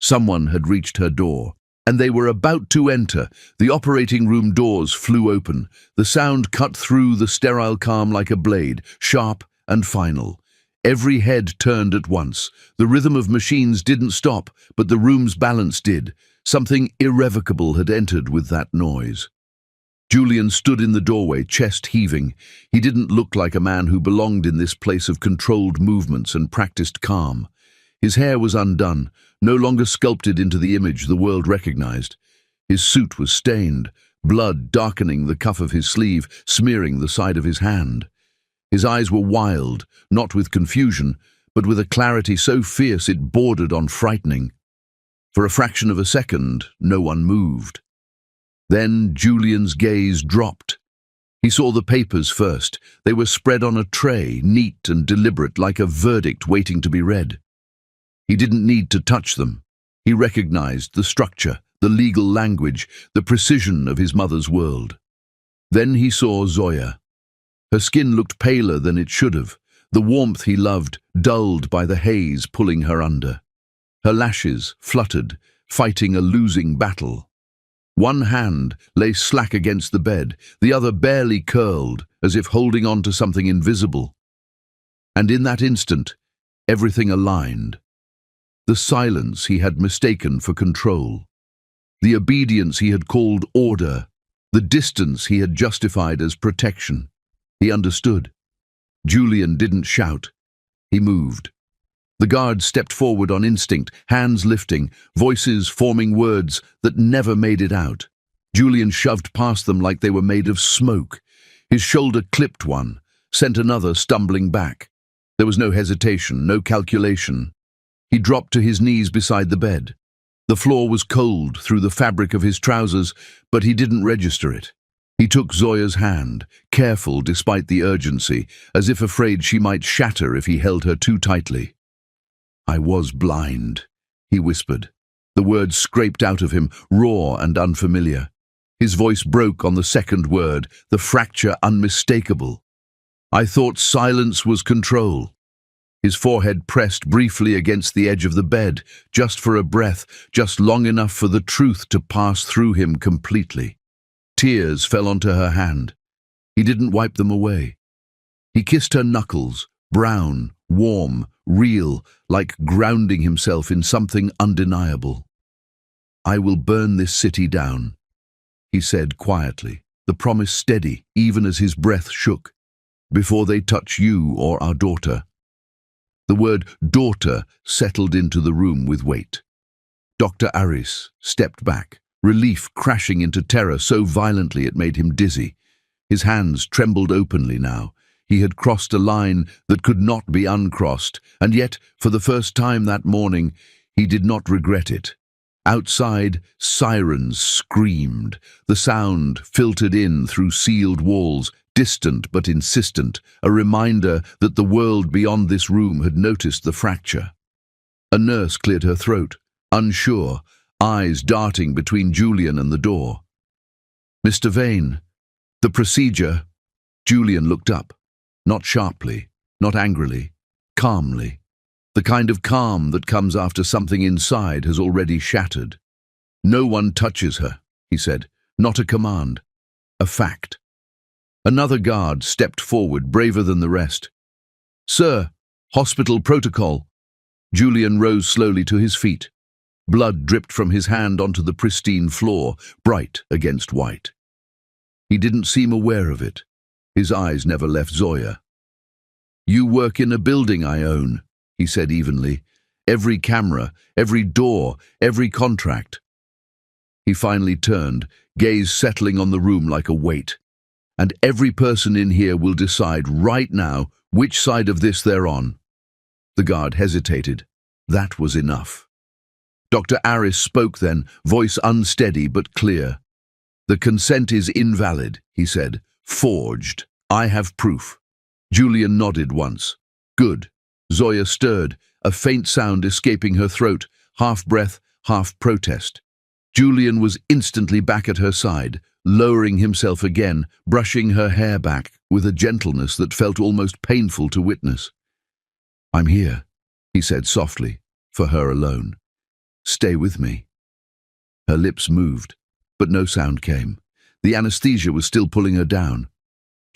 Someone had reached her door, and they were about to enter. The operating room doors flew open. The sound cut through the sterile calm like a blade, sharp and final. Every head turned at once. The rhythm of machines didn't stop, but the room's balance did. Something irrevocable had entered with that noise. Julian stood in the doorway, chest heaving. He didn't look like a man who belonged in this place of controlled movements and practiced calm. His hair was undone, no longer sculpted into the image the world recognized. His suit was stained, blood darkening the cuff of his sleeve, smearing the side of his hand. His eyes were wild, not with confusion, but with a clarity so fierce it bordered on frightening. For a fraction of a second, no one moved. Then Julian's gaze dropped. He saw the papers first. They were spread on a tray, neat and deliberate, like a verdict waiting to be read. He didn't need to touch them. He recognized the structure, the legal language, the precision of his mother's world. Then he saw Zoya. Her skin looked paler than it should have, the warmth he loved dulled by the haze pulling her under. Her lashes fluttered, fighting a losing battle. One hand lay slack against the bed, the other barely curled, as if holding on to something invisible. And in that instant, everything aligned. The silence he had mistaken for control. The obedience he had called order. The distance he had justified as protection. He understood. Julian didn't shout. He moved. The guards stepped forward on instinct, hands lifting, voices forming words that never made it out. Julian shoved past them like they were made of smoke. His shoulder clipped one, sent another stumbling back. There was no hesitation, no calculation. He dropped to his knees beside the bed. The floor was cold through the fabric of his trousers, but he didn't register it. He took Zoya's hand, careful despite the urgency, as if afraid she might shatter if he held her too tightly. "I was blind," he whispered. The words scraped out of him, raw and unfamiliar. His voice broke on the second word, the fracture unmistakable. "I thought silence was control." His forehead pressed briefly against the edge of the bed, just for a breath, just long enough for the truth to pass through him completely. Tears fell onto her hand. He didn't wipe them away. He kissed her knuckles, brown, warm, real, like grounding himself in something undeniable. "I will burn this city down," he said quietly, the promise steady even as his breath shook, "before they touch you or our daughter." The word daughter settled into the room with weight. Dr. Aris stepped back, relief crashing into terror so violently it made him dizzy. His hands trembled openly now. He had crossed a line that could not be uncrossed, and yet, for the first time that morning, he did not regret it. Outside, sirens screamed. The sound filtered in through sealed walls, distant but insistent, a reminder that the world beyond this room had noticed the fracture. A nurse cleared her throat, unsure, eyes darting between Julian and the door. "Mr. Vane, the procedure." Julian looked up, not sharply, not angrily, calmly. The kind of calm that comes after something inside has already shattered. "No one touches her," he said. "Not a command. A fact." Another guard stepped forward, braver than the rest. "Sir, hospital protocol." Julian rose slowly to his feet. Blood dripped from his hand onto the pristine floor, bright against white. He didn't seem aware of it. His eyes never left Zoya. "You work in a building I own," he said evenly. "Every camera, every door, every contract." He finally turned, gaze settling on the room like a weight. "And every person in here will decide right now which side of this they're on." The guard hesitated. That was enough. Dr. Aris spoke then, voice unsteady but clear. "The consent is invalid," he said. "Forged. I have proof." Julian nodded once. "Good." Zoya stirred, a faint sound escaping her throat, half breath, half protest. Julian was instantly back at her side, lowering himself again, brushing her hair back with a gentleness that felt almost painful to witness. "I'm here," he said softly, for her alone. "Stay with me." Her lips moved, but no sound came. The anesthesia was still pulling her down.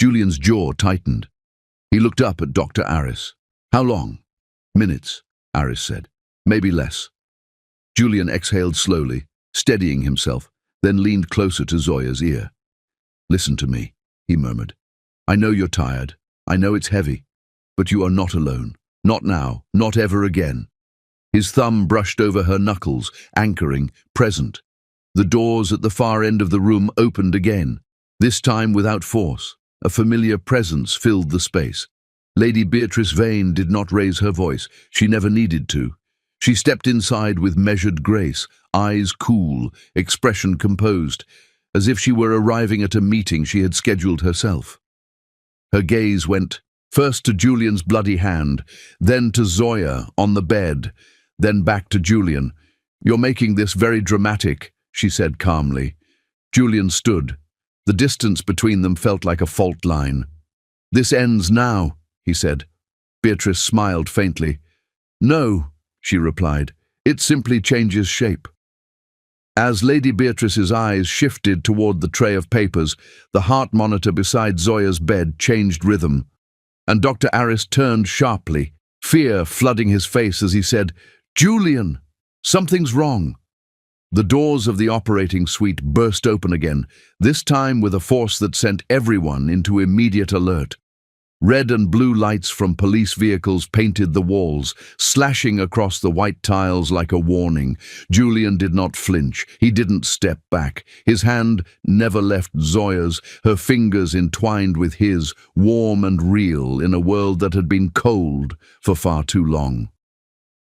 Julian's jaw tightened. He looked up at Dr. Aris. "How long?" "Minutes," Aris said. "Maybe less." Julian exhaled slowly, steadying himself, then leaned closer to Zoya's ear. "Listen to me," he murmured. "I know you're tired. I know it's heavy. But you are not alone. Not now. Not ever again." His thumb brushed over her knuckles, anchoring, present. The doors at the far end of the room opened again, this time without force. A familiar presence filled the space. Lady Beatrice Vane did not raise her voice. She never needed to. She stepped inside with measured grace, eyes cool, expression composed, as if she were arriving at a meeting she had scheduled herself. Her gaze went first to Julian's bloody hand, then to Zoya on the bed, then back to Julian. "You're making this very dramatic," she said calmly. Julian stood. The distance between them felt like a fault line. "This ends now," he said. Beatrice smiled faintly. "No," she replied. "It simply changes shape." As Lady Beatrice's eyes shifted toward the tray of papers, the heart monitor beside Zoya's bed changed rhythm. And Dr. Aris turned sharply, fear flooding his face as he said, "Julian, something's wrong." The doors of the operating suite burst open again, this time with a force that sent everyone into immediate alert. Red and blue lights from police vehicles painted the walls, slashing across the white tiles like a warning. Julian did not flinch. He didn't step back. His hand never left Zoya's, her fingers entwined with his, warm and real in a world that had been cold for far too long.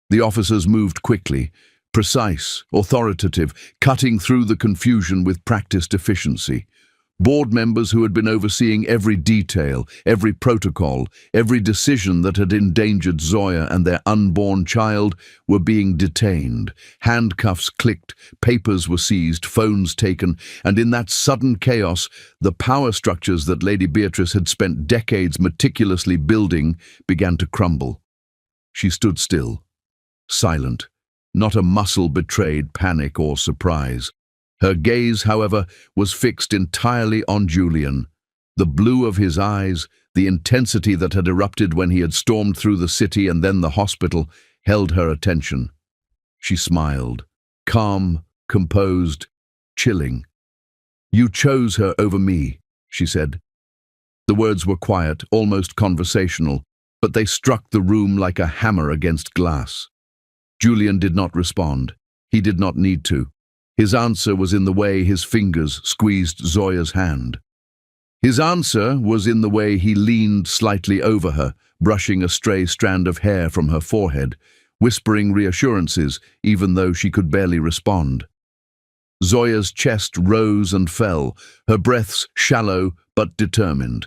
The officers moved quickly, precise, authoritative, cutting through the confusion with practiced efficiency. Board members who had been overseeing every detail, every protocol, every decision that had endangered Zoya and their unborn child were being detained. Handcuffs clicked, papers were seized, phones taken, and in that sudden chaos, the power structures that Lady Beatrice had spent decades meticulously building began to crumble. She stood still, silent. Not a muscle betrayed panic or surprise. Her gaze, however, was fixed entirely on Julian. The blue of his eyes, the intensity that had erupted when he had stormed through the city and then the hospital, held her attention. She smiled, calm, composed, chilling. "You chose her over me," she said. The words were quiet, almost conversational, but they struck the room like a hammer against glass. Julian did not respond. He did not need to. His answer was in the way his fingers squeezed Zoya's hand. His answer was in the way he leaned slightly over her, brushing a stray strand of hair from her forehead, whispering reassurances even though she could barely respond. Zoya's chest rose and fell, her breaths shallow but determined.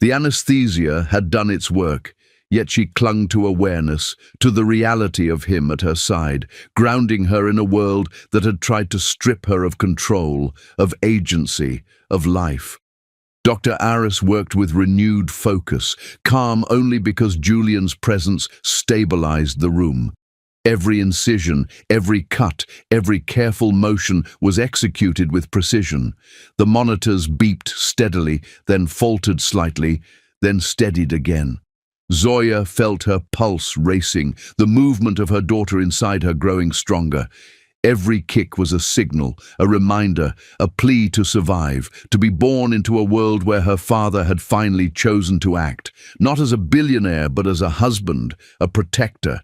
The anesthesia had done its work. yet she clung to awareness, to the reality of him at her side, grounding her in a world that had tried to strip her of control, of agency, of life. Dr. Aris worked with renewed focus, calm only because Julian's presence stabilized the room. Every incision, every cut, every careful motion was executed with precision. The monitors beeped steadily, then faltered slightly, then steadied again. Zoya felt her pulse racing, the movement of her daughter inside her growing stronger. Every kick was a signal, a reminder, a plea to survive, to be born into a world where her father had finally chosen to act, not as a billionaire but as a husband, a protector.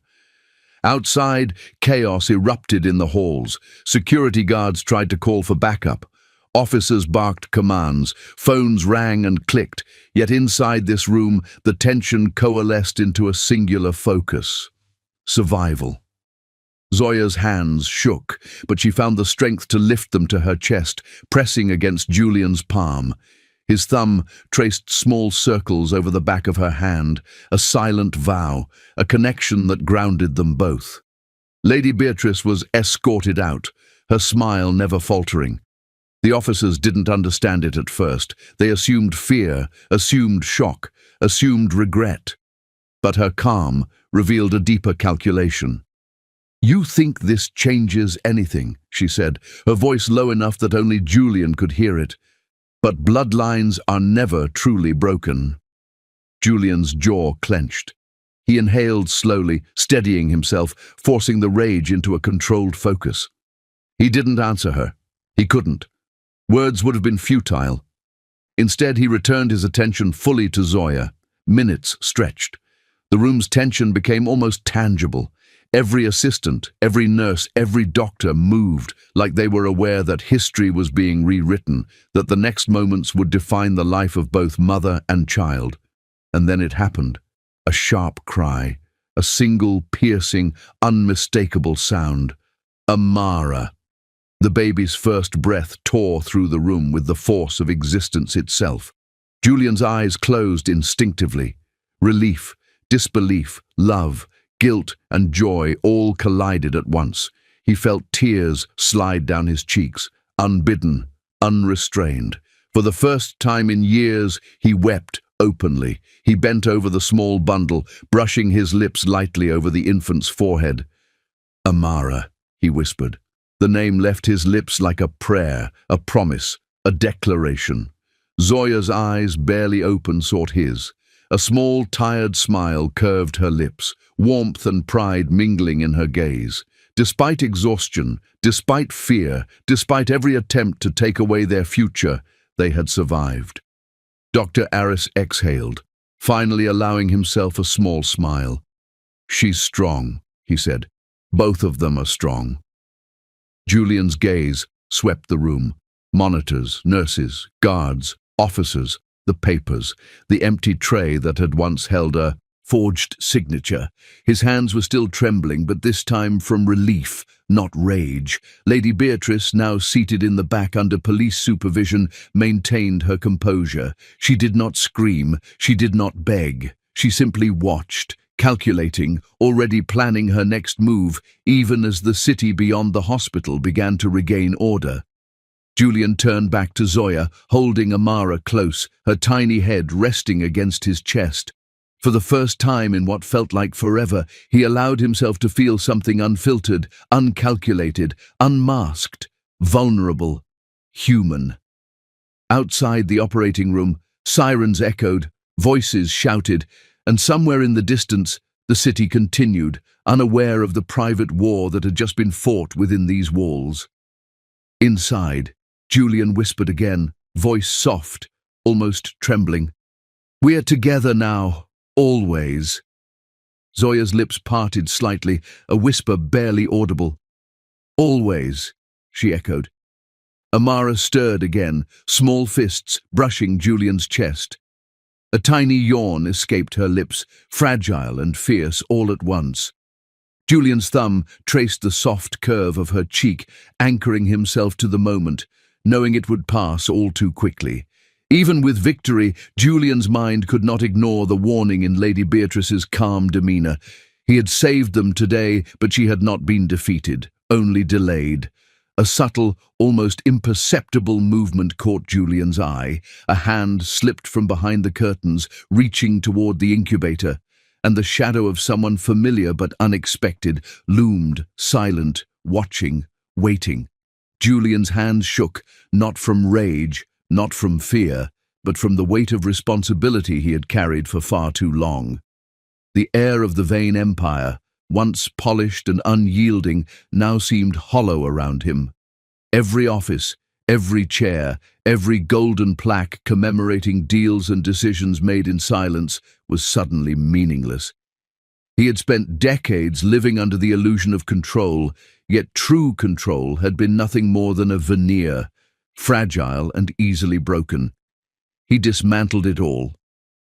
Outside, chaos erupted in the halls. Security guards tried to call for backup. Officers barked commands, phones rang and clicked, yet inside this room the tension coalesced into a singular focus: survival. Zoya's hands shook, but she found the strength to lift them to her chest, pressing against Julian's palm. His thumb traced small circles over the back of her hand, a silent vow, a connection that grounded them both. Lady Beatrice was escorted out, her smile never faltering. The officers didn't understand it at first. They assumed fear, assumed shock, assumed regret. But her calm revealed a deeper calculation. "You think this changes anything," she said, her voice low enough that only Julian could hear it. "But bloodlines are never truly broken." Julian's jaw clenched. He inhaled slowly, steadying himself, forcing the rage into a controlled focus. He didn't answer her. He couldn't. Words would have been futile. Instead, he returned his attention fully to Zoya. Minutes stretched. The room's tension became almost tangible. Every assistant, every nurse, every doctor moved, like they were aware that history was being rewritten, that the next moments would define the life of both mother and child. And then it happened. A sharp cry, a single, piercing, unmistakable sound. Amara. The baby's first breath tore through the room with the force of existence itself. Julian's eyes closed instinctively. Relief, disbelief, love, guilt and joy all collided at once. He felt tears slide down his cheeks, unbidden, unrestrained. For the first time in years, he wept openly. He bent over the small bundle, brushing his lips lightly over the infant's forehead. "Amara," he whispered. The name left his lips like a prayer, a promise, a declaration. Zoya's eyes, barely open, sought his. A small, tired smile curved her lips, warmth and pride mingling in her gaze. Despite exhaustion, despite fear, despite every attempt to take away their future, they had survived. Dr. Aris exhaled, finally allowing himself a small smile. "She's strong," he said. "Both of them are strong." Julian's gaze swept the room. Monitors, nurses, guards, officers, the papers, the empty tray that had once held a forged signature. His hands were still trembling, but this time from relief, not rage. Lady Beatrice, now seated in the back under police supervision, maintained her composure. She did not scream, she did not beg. She simply watched, calculating, already planning her next move, even as the city beyond the hospital began to regain order. Julian turned back to Zoya, holding Amara close, her tiny head resting against his chest. For the first time in what felt like forever, he allowed himself to feel something unfiltered, uncalculated, unmasked, vulnerable, human. Outside the operating room, sirens echoed, voices shouted, and somewhere in the distance, the city continued, unaware of the private war that had just been fought within these walls. Inside, Julian whispered again, voice soft, almost trembling. "We're together now, always." Zoya's lips parted slightly, a whisper barely audible. "Always," she echoed. Amara stirred again, small fists brushing Julian's chest. A tiny yawn escaped her lips, fragile and fierce all at once. Julian's thumb traced the soft curve of her cheek, anchoring himself to the moment, knowing it would pass all too quickly. Even with victory, Julian's mind could not ignore the warning in Lady Beatrice's calm demeanour. He had saved them today, but she had not been defeated, only delayed. A subtle, almost imperceptible movement caught Julian's eye. A hand slipped from behind the curtains, reaching toward the incubator, and the shadow of someone familiar but unexpected loomed, silent, watching, waiting. Julian's hands shook, not from rage, not from fear, but from the weight of responsibility he had carried for far too long. The air of the Vane Empire, once polished and unyielding, now seemed hollow around him. Every office, every chair, every golden plaque commemorating deals and decisions made in silence was suddenly meaningless. He had spent decades living under the illusion of control, yet true control had been nothing more than a veneer, fragile and easily broken. He dismantled it all.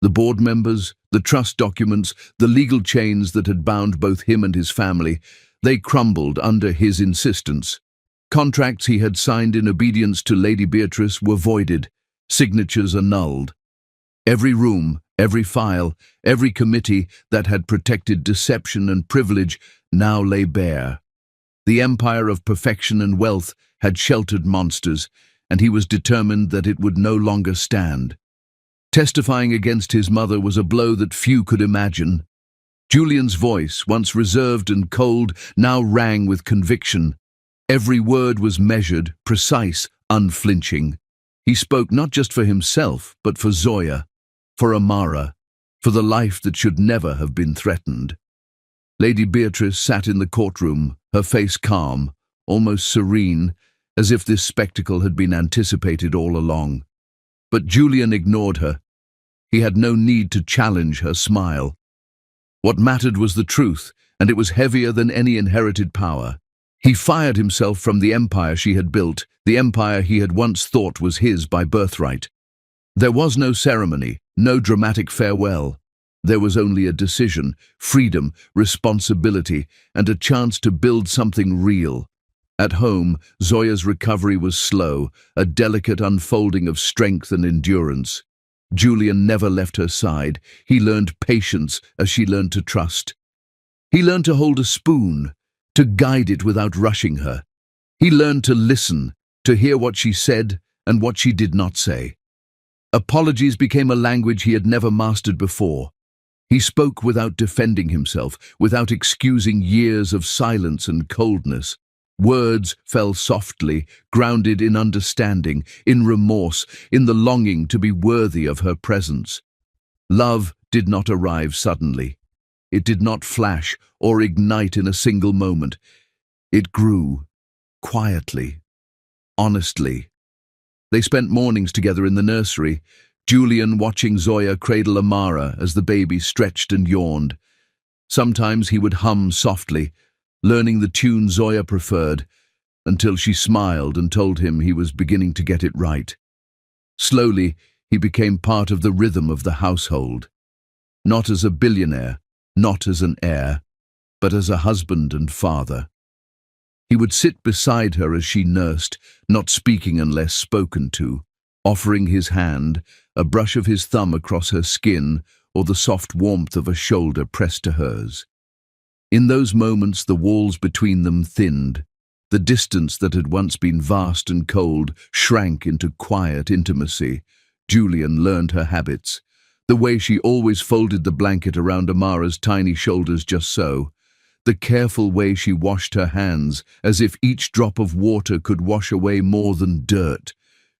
The board members, the trust documents, the legal chains that had bound both him and his family, they crumbled under his insistence. Contracts he had signed in obedience to Lady Beatrice were voided, signatures annulled. Every room, every file, every committee that had protected deception and privilege now lay bare. The empire of perfection and wealth had sheltered monsters, and he was determined that it would no longer stand. Testifying against his mother was a blow that few could imagine. Julian's voice, once reserved and cold, now rang with conviction. Every word was measured, precise, unflinching. He spoke not just for himself, but for Zoya, for Amara, for the life that should never have been threatened. Lady Beatrice sat in the courtroom, her face calm, almost serene, as if this spectacle had been anticipated all along. But Julian ignored her. He had no need to challenge her smile. What mattered was the truth, and it was heavier than any inherited power. He fired himself from the empire she had built, the empire he had once thought was his by birthright. There was no ceremony, no dramatic farewell. There was only a decision, freedom, responsibility, and a chance to build something real. At home, Zoya's recovery was slow, a delicate unfolding of strength and endurance. Julian never left her side. He learned patience as she learned to trust. He learned to hold a spoon, to guide it without rushing her. He learned to listen, to hear what she said and what she did not say. Apologies became a language he had never mastered before. He spoke without defending himself, without excusing years of silence and coldness. Words fell softly, grounded in understanding, in remorse, in the longing to be worthy of her presence. Love did not arrive suddenly. It did not flash or ignite in a single moment. It grew, quietly, honestly. They spent mornings together in the nursery, Julian watching Zoya cradle Amara as the baby stretched and yawned. Sometimes he would hum softly, learning the tune Zoya preferred, until she smiled and told him he was beginning to get it right. Slowly, he became part of the rhythm of the household. Not as a billionaire, not as an heir, but as a husband and father. He would sit beside her as she nursed, not speaking unless spoken to, offering his hand, a brush of his thumb across her skin, or the soft warmth of a shoulder pressed to hers. In those moments, the walls between them thinned. The distance that had once been vast and cold shrank into quiet intimacy. Julian learned her habits. The way she always folded the blanket around Amara's tiny shoulders just so. The careful way she washed her hands, as if each drop of water could wash away more than dirt,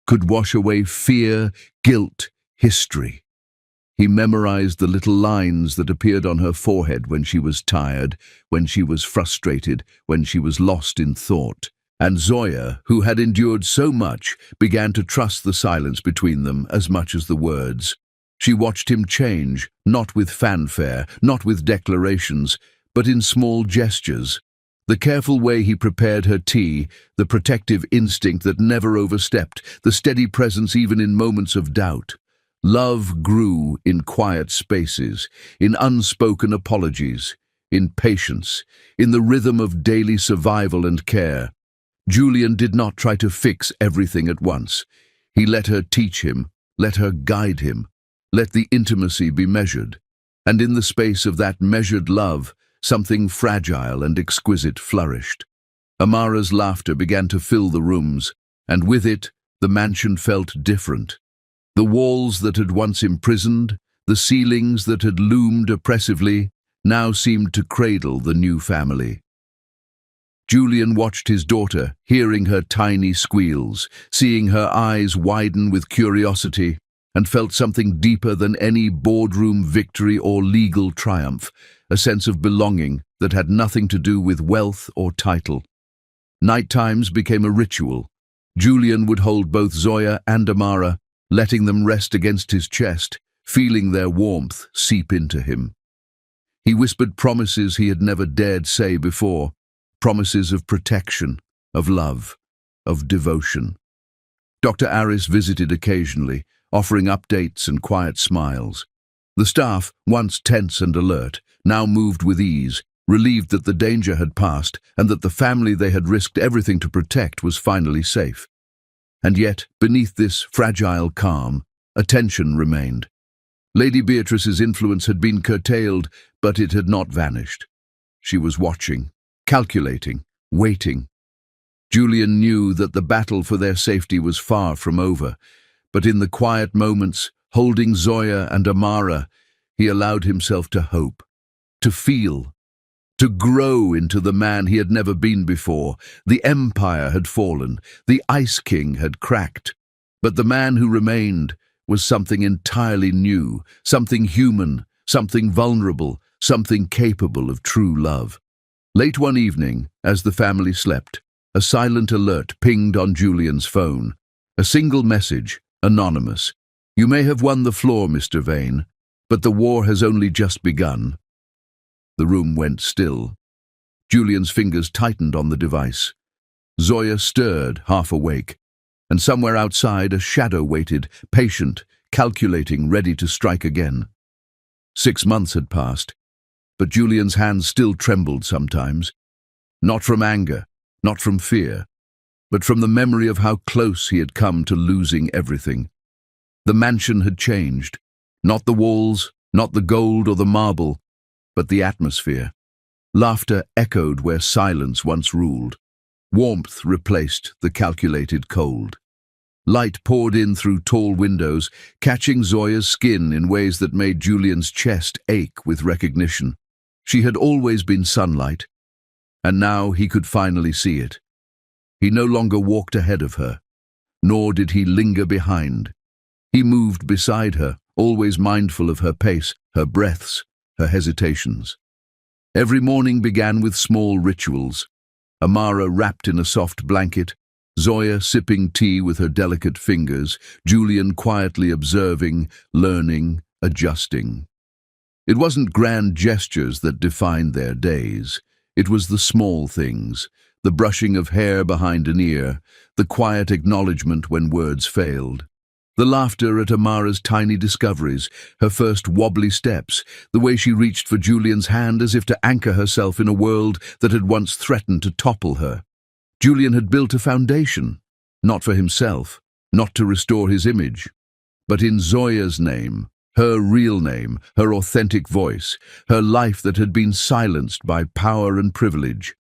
could wash away fear, guilt, history. He memorized the little lines that appeared on her forehead when she was tired, when she was frustrated, when she was lost in thought. And Zoya, who had endured so much, began to trust the silence between them as much as the words. She watched him change, not with fanfare, not with declarations, but in small gestures. The careful way he prepared her tea, the protective instinct that never overstepped, the steady presence even in moments of doubt. Love grew in quiet spaces, in unspoken apologies, in patience, in the rhythm of daily survival and care. Julian did not try to fix everything at once. He let her teach him, Let her guide him. Let the intimacy be measured. And in the space of that measured love, something fragile and exquisite flourished. Amara's laughter began to fill the rooms, and with it, the mansion felt different. The walls that had once imprisoned, the ceilings that had loomed oppressively, now seemed to cradle the new family. Julian watched his daughter, hearing her tiny squeals, seeing her eyes widen with curiosity, and felt something deeper than any boardroom victory or legal triumph, a sense of belonging that had nothing to do with wealth or title. Night times became a ritual. Julian would hold both Zoya and Amara, letting them rest against his chest, feeling their warmth seep into him. He whispered promises he had never dared say before, promises of protection, of love, of devotion. Dr. Aris visited occasionally, offering updates and quiet smiles. The staff, once tense and alert, now moved with ease, relieved that the danger had passed and that the family they had risked everything to protect was finally safe. And yet, beneath this fragile calm, a tension remained. Lady Beatrice's influence had been curtailed, but it had not vanished. She was watching, calculating, waiting. Julian knew that the battle for their safety was far from over, but in the quiet moments, holding Zoya and Amara, he allowed himself to hope, to feel, to grow into the man he had never been before. The empire had fallen, the Ice King had cracked, but the man who remained was something entirely new, something human, something vulnerable, something capable of true love. Late one evening, as the family slept, a silent alert pinged on Julian's phone. A single message, anonymous. "You may have won the floor, Mr. Vane, but the war has only just begun." The room went still. Julian's fingers tightened on the device. Zoya stirred, half awake, and somewhere outside a shadow waited, patient, calculating, ready to strike again. 6 months had passed, but Julian's hands still trembled sometimes. Not from anger, not from fear, but from the memory of how close he had come to losing everything. The mansion had changed. Not the walls, not the gold or the marble, but the atmosphere. Laughter echoed where silence once ruled. Warmth replaced the calculated cold. Light poured in through tall windows, catching Zoya's skin in ways that made Julian's chest ache with recognition. She had always been sunlight, and now he could finally see it. He no longer walked ahead of her, nor did he linger behind. He moved beside her, always mindful of her pace, her breaths, her hesitations. Every morning began with small rituals. Amara wrapped in a soft blanket, Zoya sipping tea with her delicate fingers, Julian quietly observing, learning, adjusting. It wasn't grand gestures that defined their days. It was the small things, the brushing of hair behind an ear, the quiet acknowledgement when words failed. The laughter at Amara's tiny discoveries, her first wobbly steps, the way she reached for Julian's hand as if to anchor herself in a world that had once threatened to topple her. Julian had built a foundation, not for himself, not to restore his image, but in Zoya's name, her real name, her authentic voice, her life that had been silenced by power and privilege.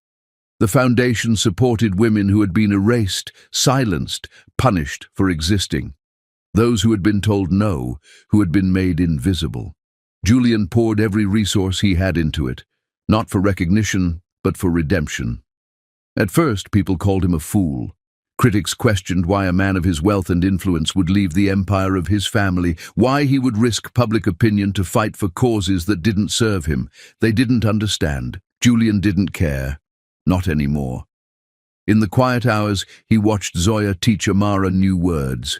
The foundation supported women who had been erased, silenced, punished for existing. Those who had been told no, who had been made invisible. Julian poured every resource he had into it, not for recognition, but for redemption. At first, people called him a fool. Critics questioned why a man of his wealth and influence would leave the empire of his family, why he would risk public opinion to fight for causes that didn't serve him. They didn't understand. Julian didn't care. Not anymore. In the quiet hours, he watched Zoya teach Amara new words.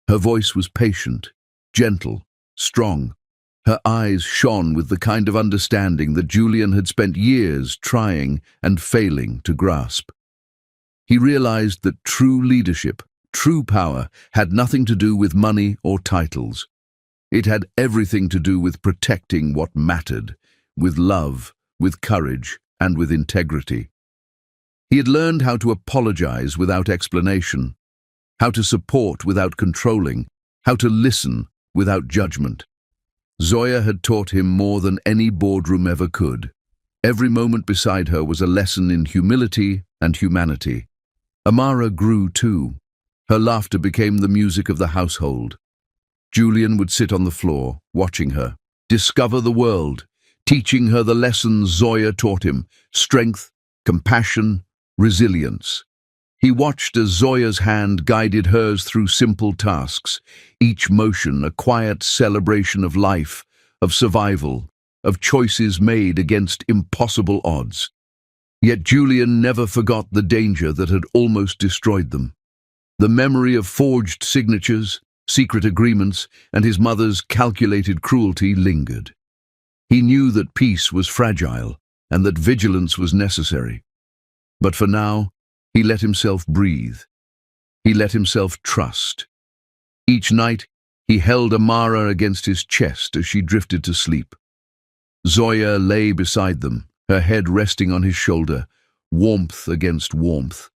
Her voice was patient, gentle, strong. Her eyes shone with the kind of understanding that Julian had spent years trying and failing to grasp. He realized that true leadership, true power, had nothing to do with money or titles. It had everything to do with protecting what mattered, with love, with courage, and with integrity. He had learned how to apologize without explanation, how to support without controlling, how to listen without judgment. Zoya had taught him more than any boardroom ever could. Every moment beside her was a lesson in humility and humanity. Amara grew too. Her laughter became the music of the household. Julian would sit on the floor, watching her, discover the world, teaching her the lessons Zoya taught him: strength, compassion, resilience. He watched as Zoya's hand guided hers through simple tasks, each motion a quiet celebration of life, of survival, of choices made against impossible odds. Yet Julian never forgot the danger that had almost destroyed them. The memory of forged signatures, secret agreements, and his mother's calculated cruelty lingered. He knew that peace was fragile and that vigilance was necessary. But for now, he let himself breathe. He let himself trust. Each night, he held Amara against his chest as she drifted to sleep. Zoya lay beside them, her head resting on his shoulder, warmth against warmth.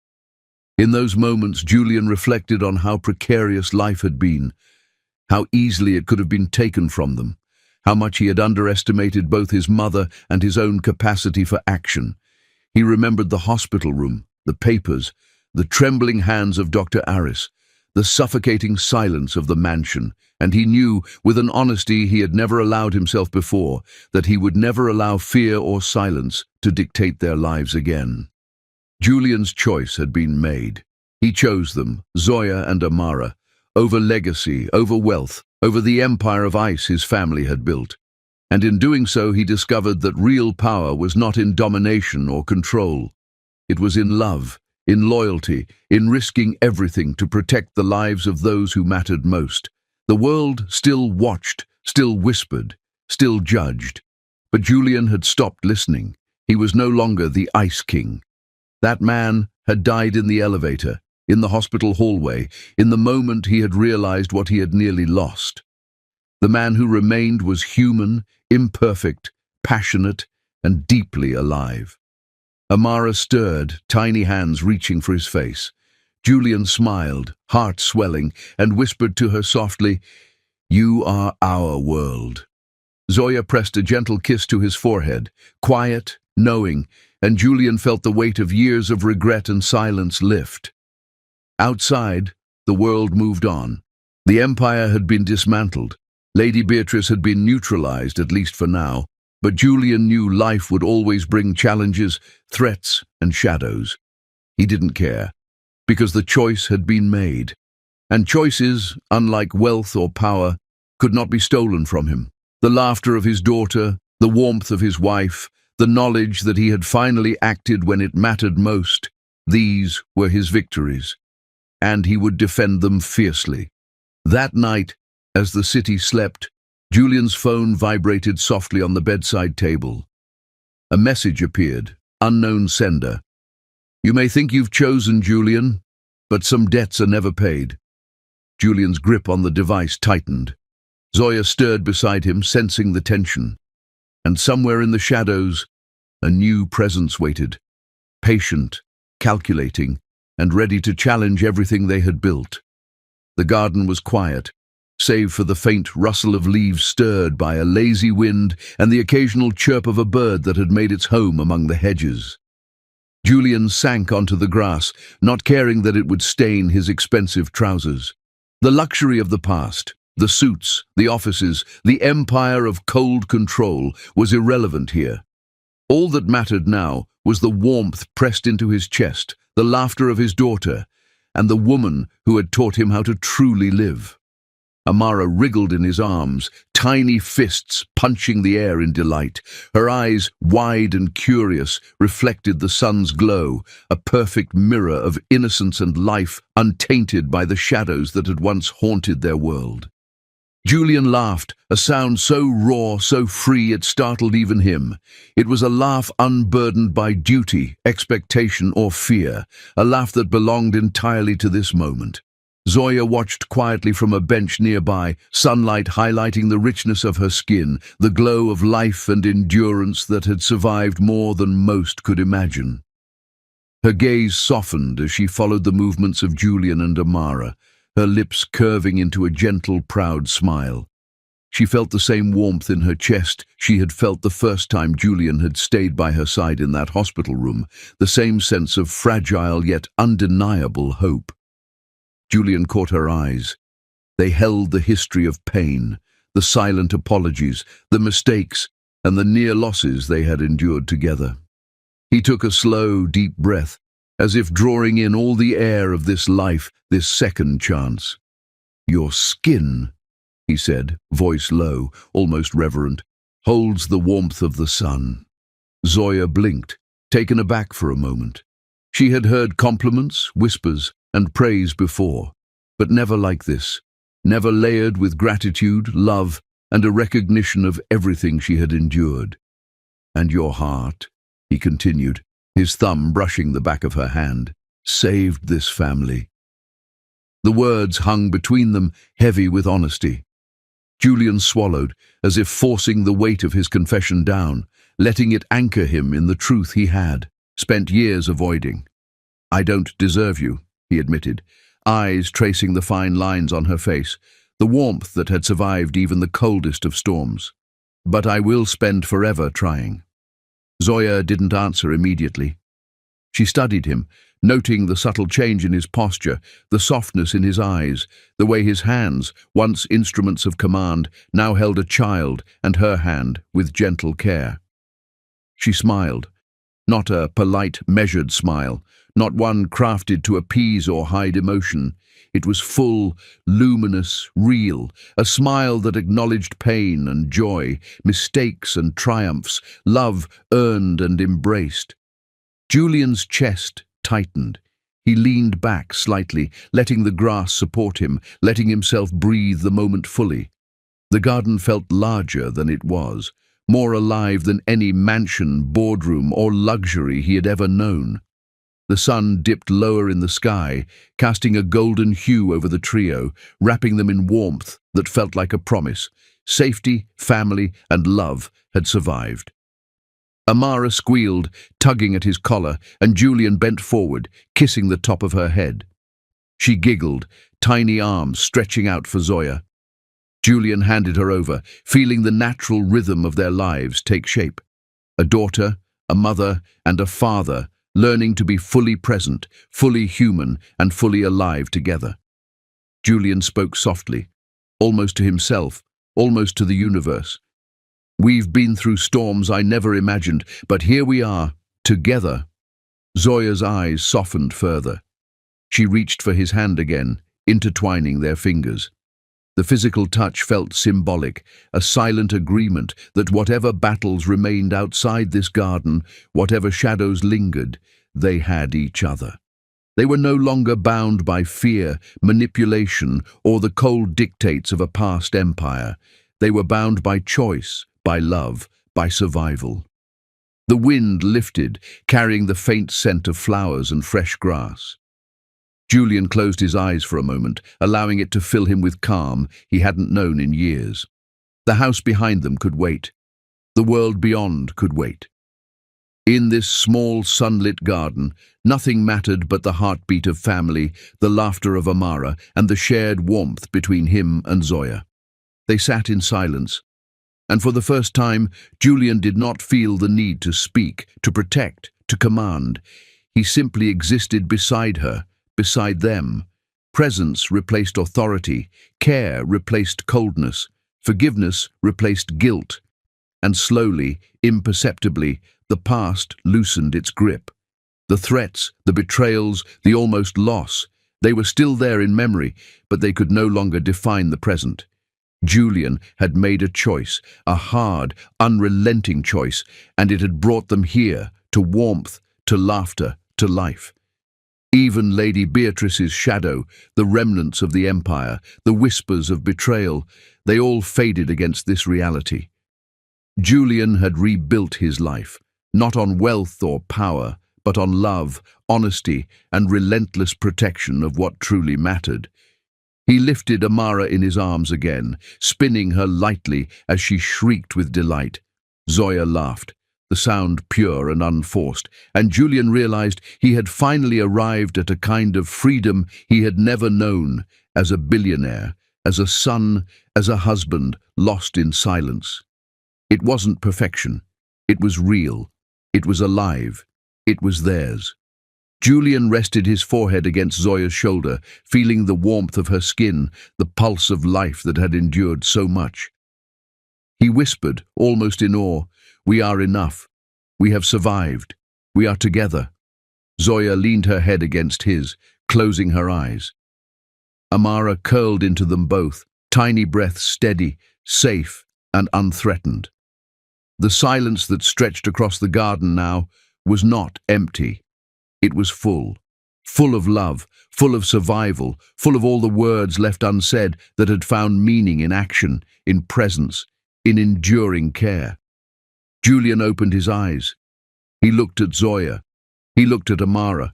In those moments, Julian reflected on how precarious life had been, how easily it could have been taken from them, how much he had underestimated both his mother and his own capacity for action. He remembered the hospital room, the papers, the trembling hands of Dr. Aris, the suffocating silence of the mansion, and he knew, with an honesty he had never allowed himself before, that he would never allow fear or silence to dictate their lives again. Julian's choice had been made. He chose them, Zoya and Amara, over legacy, over wealth, over the empire of ice his family had built. And in doing so, he discovered that real power was not in domination or control. It was in love, in loyalty, in risking everything to protect the lives of those who mattered most. The world still watched, still whispered, still judged. But Julian had stopped listening. He was no longer the Ice King. That man had died in the elevator, in the hospital hallway, in the moment he had realized what he had nearly lost. The man who remained was human, imperfect, passionate, and deeply alive. Amara stirred, tiny hands reaching for his face. Julian smiled, heart swelling, and whispered to her softly, "You are our world." Zoya pressed a gentle kiss to his forehead, quiet, knowing, and Julian felt the weight of years of regret and silence lift. Outside, the world moved on. The empire had been dismantled. Lady Beatrice had been neutralized, at least for now, but Julian knew life would always bring challenges, threats, and shadows. He didn't care, because the choice had been made. And choices, unlike wealth or power, could not be stolen from him. The laughter of his daughter, the warmth of his wife, the knowledge that he had finally acted when it mattered most, these were his victories. And he would defend them fiercely. That night, as the city slept, Julian's phone vibrated softly on the bedside table. A message appeared, unknown sender. "You may think you've chosen, Julian, but some debts are never paid." Julian's grip on the device tightened. Zoya stirred beside him, sensing the tension. And somewhere in the shadows, a new presence waited, patient, calculating, and ready to challenge everything they had built. The garden was quiet, save for the faint rustle of leaves stirred by a lazy wind and the occasional chirp of a bird that had made its home among the hedges. Julian sank onto the grass, not caring that it would stain his expensive trousers. The luxury of the past, the suits, the offices, the empire of cold control was irrelevant here. All that mattered now was the warmth pressed into his chest, the laughter of his daughter, and the woman who had taught him how to truly live. Amara wriggled in his arms, tiny fists punching the air in delight. Her eyes, wide and curious, reflected the sun's glow, a perfect mirror of innocence and life untainted by the shadows that had once haunted their world. Julian laughed, a sound so raw, so free it startled even him. It was a laugh unburdened by duty, expectation, or fear, a laugh that belonged entirely to this moment. Zoya watched quietly from a bench nearby, sunlight highlighting the richness of her skin, the glow of life and endurance that had survived more than most could imagine. Her gaze softened as she followed the movements of Julian and Amara, her lips curving into a gentle, proud smile. She felt the same warmth in her chest she had felt the first time Julian had stayed by her side in that hospital room, the same sense of fragile yet undeniable hope. Julian caught her eyes. They held the history of pain, the silent apologies, the mistakes, and the near losses they had endured together. He took a slow, deep breath, as if drawing in all the air of this life, this second chance. "Your skin," he said, voice low, almost reverent, "holds the warmth of the sun." Zoya blinked, taken aback for a moment. She had heard compliments, whispers, and praise before, but never like this, never layered with gratitude, love, and a recognition of everything she had endured. "And your heart," he continued, his thumb brushing the back of her hand, "saved this family." The words hung between them, heavy with honesty. Julian swallowed, as if forcing the weight of his confession down, letting it anchor him in the truth he had spent years avoiding. "I don't deserve you," he admitted, eyes tracing the fine lines on her face, the warmth that had survived even the coldest of storms. "But I will spend forever trying." Zoya didn't answer immediately. She studied him, noting the subtle change in his posture, the softness in his eyes, the way his hands, once instruments of command, now held a child and her hand with gentle care. She smiled, not a polite, measured smile, not one crafted to appease or hide emotion. It was full, luminous, real, a smile that acknowledged pain and joy, mistakes and triumphs, love earned and embraced. Julian's chest tightened. He leaned back slightly, letting the grass support him, letting himself breathe the moment fully. The garden felt larger than it was, more alive than any mansion, boardroom, or luxury he had ever known. The sun dipped lower in the sky, casting a golden hue over the trio, wrapping them in warmth that felt like a promise. Safety, family, and love had survived. Amara squealed, tugging at his collar, and Julian bent forward, kissing the top of her head. She giggled, tiny arms stretching out for Zoya. Julian handed her over, feeling the natural rhythm of their lives take shape. A daughter, a mother, and a father, learning to be fully present, fully human, and fully alive together. Julian spoke softly, almost to himself, almost to the universe. "We've been through storms I never imagined, but here we are, together." Zoya's eyes softened further. She reached for his hand again, intertwining their fingers. The physical touch felt symbolic, a silent agreement that whatever battles remained outside this garden, whatever shadows lingered, they had each other. They were no longer bound by fear, manipulation, or the cold dictates of a past empire. They were bound by choice, by love, by survival. The wind lifted, carrying the faint scent of flowers and fresh grass. Julian closed his eyes for a moment, allowing it to fill him with calm he hadn't known in years. The house behind them could wait. The world beyond could wait. In this small, sunlit garden, nothing mattered but the heartbeat of family, the laughter of Amara, and the shared warmth between him and Zoya. They sat in silence, and for the first time, Julian did not feel the need to speak, to protect, to command. He simply existed beside her, beside them. Presence replaced authority, care replaced coldness, forgiveness replaced guilt, and slowly, imperceptibly, the past loosened its grip. The threats, the betrayals, the almost loss, they were still there in memory, but they could no longer define the present. Julian had made a choice, a hard, unrelenting choice, and it had brought them here, to warmth, to laughter, to life. Even Lady Beatrice's shadow, the remnants of the empire, the whispers of betrayal, they all faded against this reality. Julian had rebuilt his life, not on wealth or power, but on love, honesty, and relentless protection of what truly mattered. He lifted Amara in his arms again, spinning her lightly as she shrieked with delight. Zoya laughed, the sound pure and unforced, and Julian realized he had finally arrived at a kind of freedom he had never known, as a billionaire, as a son, as a husband, lost in silence. It wasn't perfection. It was real. It was alive. It was theirs. Julian rested his forehead against Zoya's shoulder, feeling the warmth of her skin, the pulse of life that had endured so much. He whispered, almost in awe, "We are enough. We have survived. We are together." Zoya leaned her head against his, closing her eyes. Amara curled into them both, tiny breaths steady, safe, and unthreatened. The silence that stretched across the garden now was not empty. It was full of love, full of survival, full of all the words left unsaid that had found meaning in action, in presence, in enduring care. Julian opened his eyes. He looked at Zoya. He looked at Amara.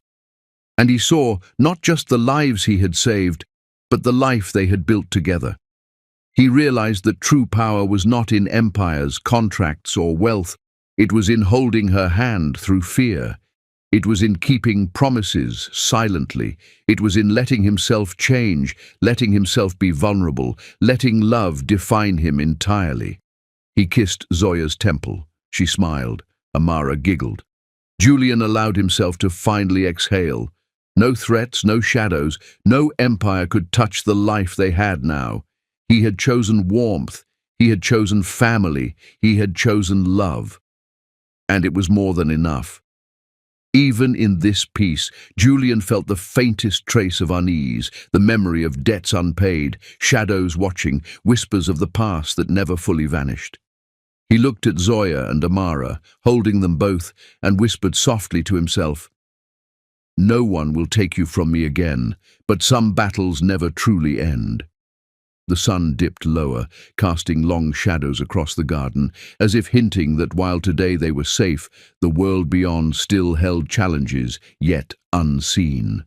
And he saw not just the lives he had saved, but the life they had built together. He realized that true power was not in empires, contracts, or wealth. It was in holding her hand through fear. It was in keeping promises silently. It was in letting himself change, letting himself be vulnerable, letting love define him entirely. He kissed Zoya's temple. She smiled. Amara giggled. Julian allowed himself to finally exhale. No threats, no shadows, no empire could touch the life they had now. He had chosen warmth. He had chosen family. He had chosen love. And it was more than enough. Even in this peace, Julian felt the faintest trace of unease, the memory of debts unpaid, shadows watching, whispers of the past that never fully vanished. He looked at Zoya and Amara, holding them both, and whispered softly to himself, "No one will take you from me again, but some battles never truly end." The sun dipped lower, casting long shadows across the garden, as if hinting that while today they were safe, the world beyond still held challenges, yet unseen.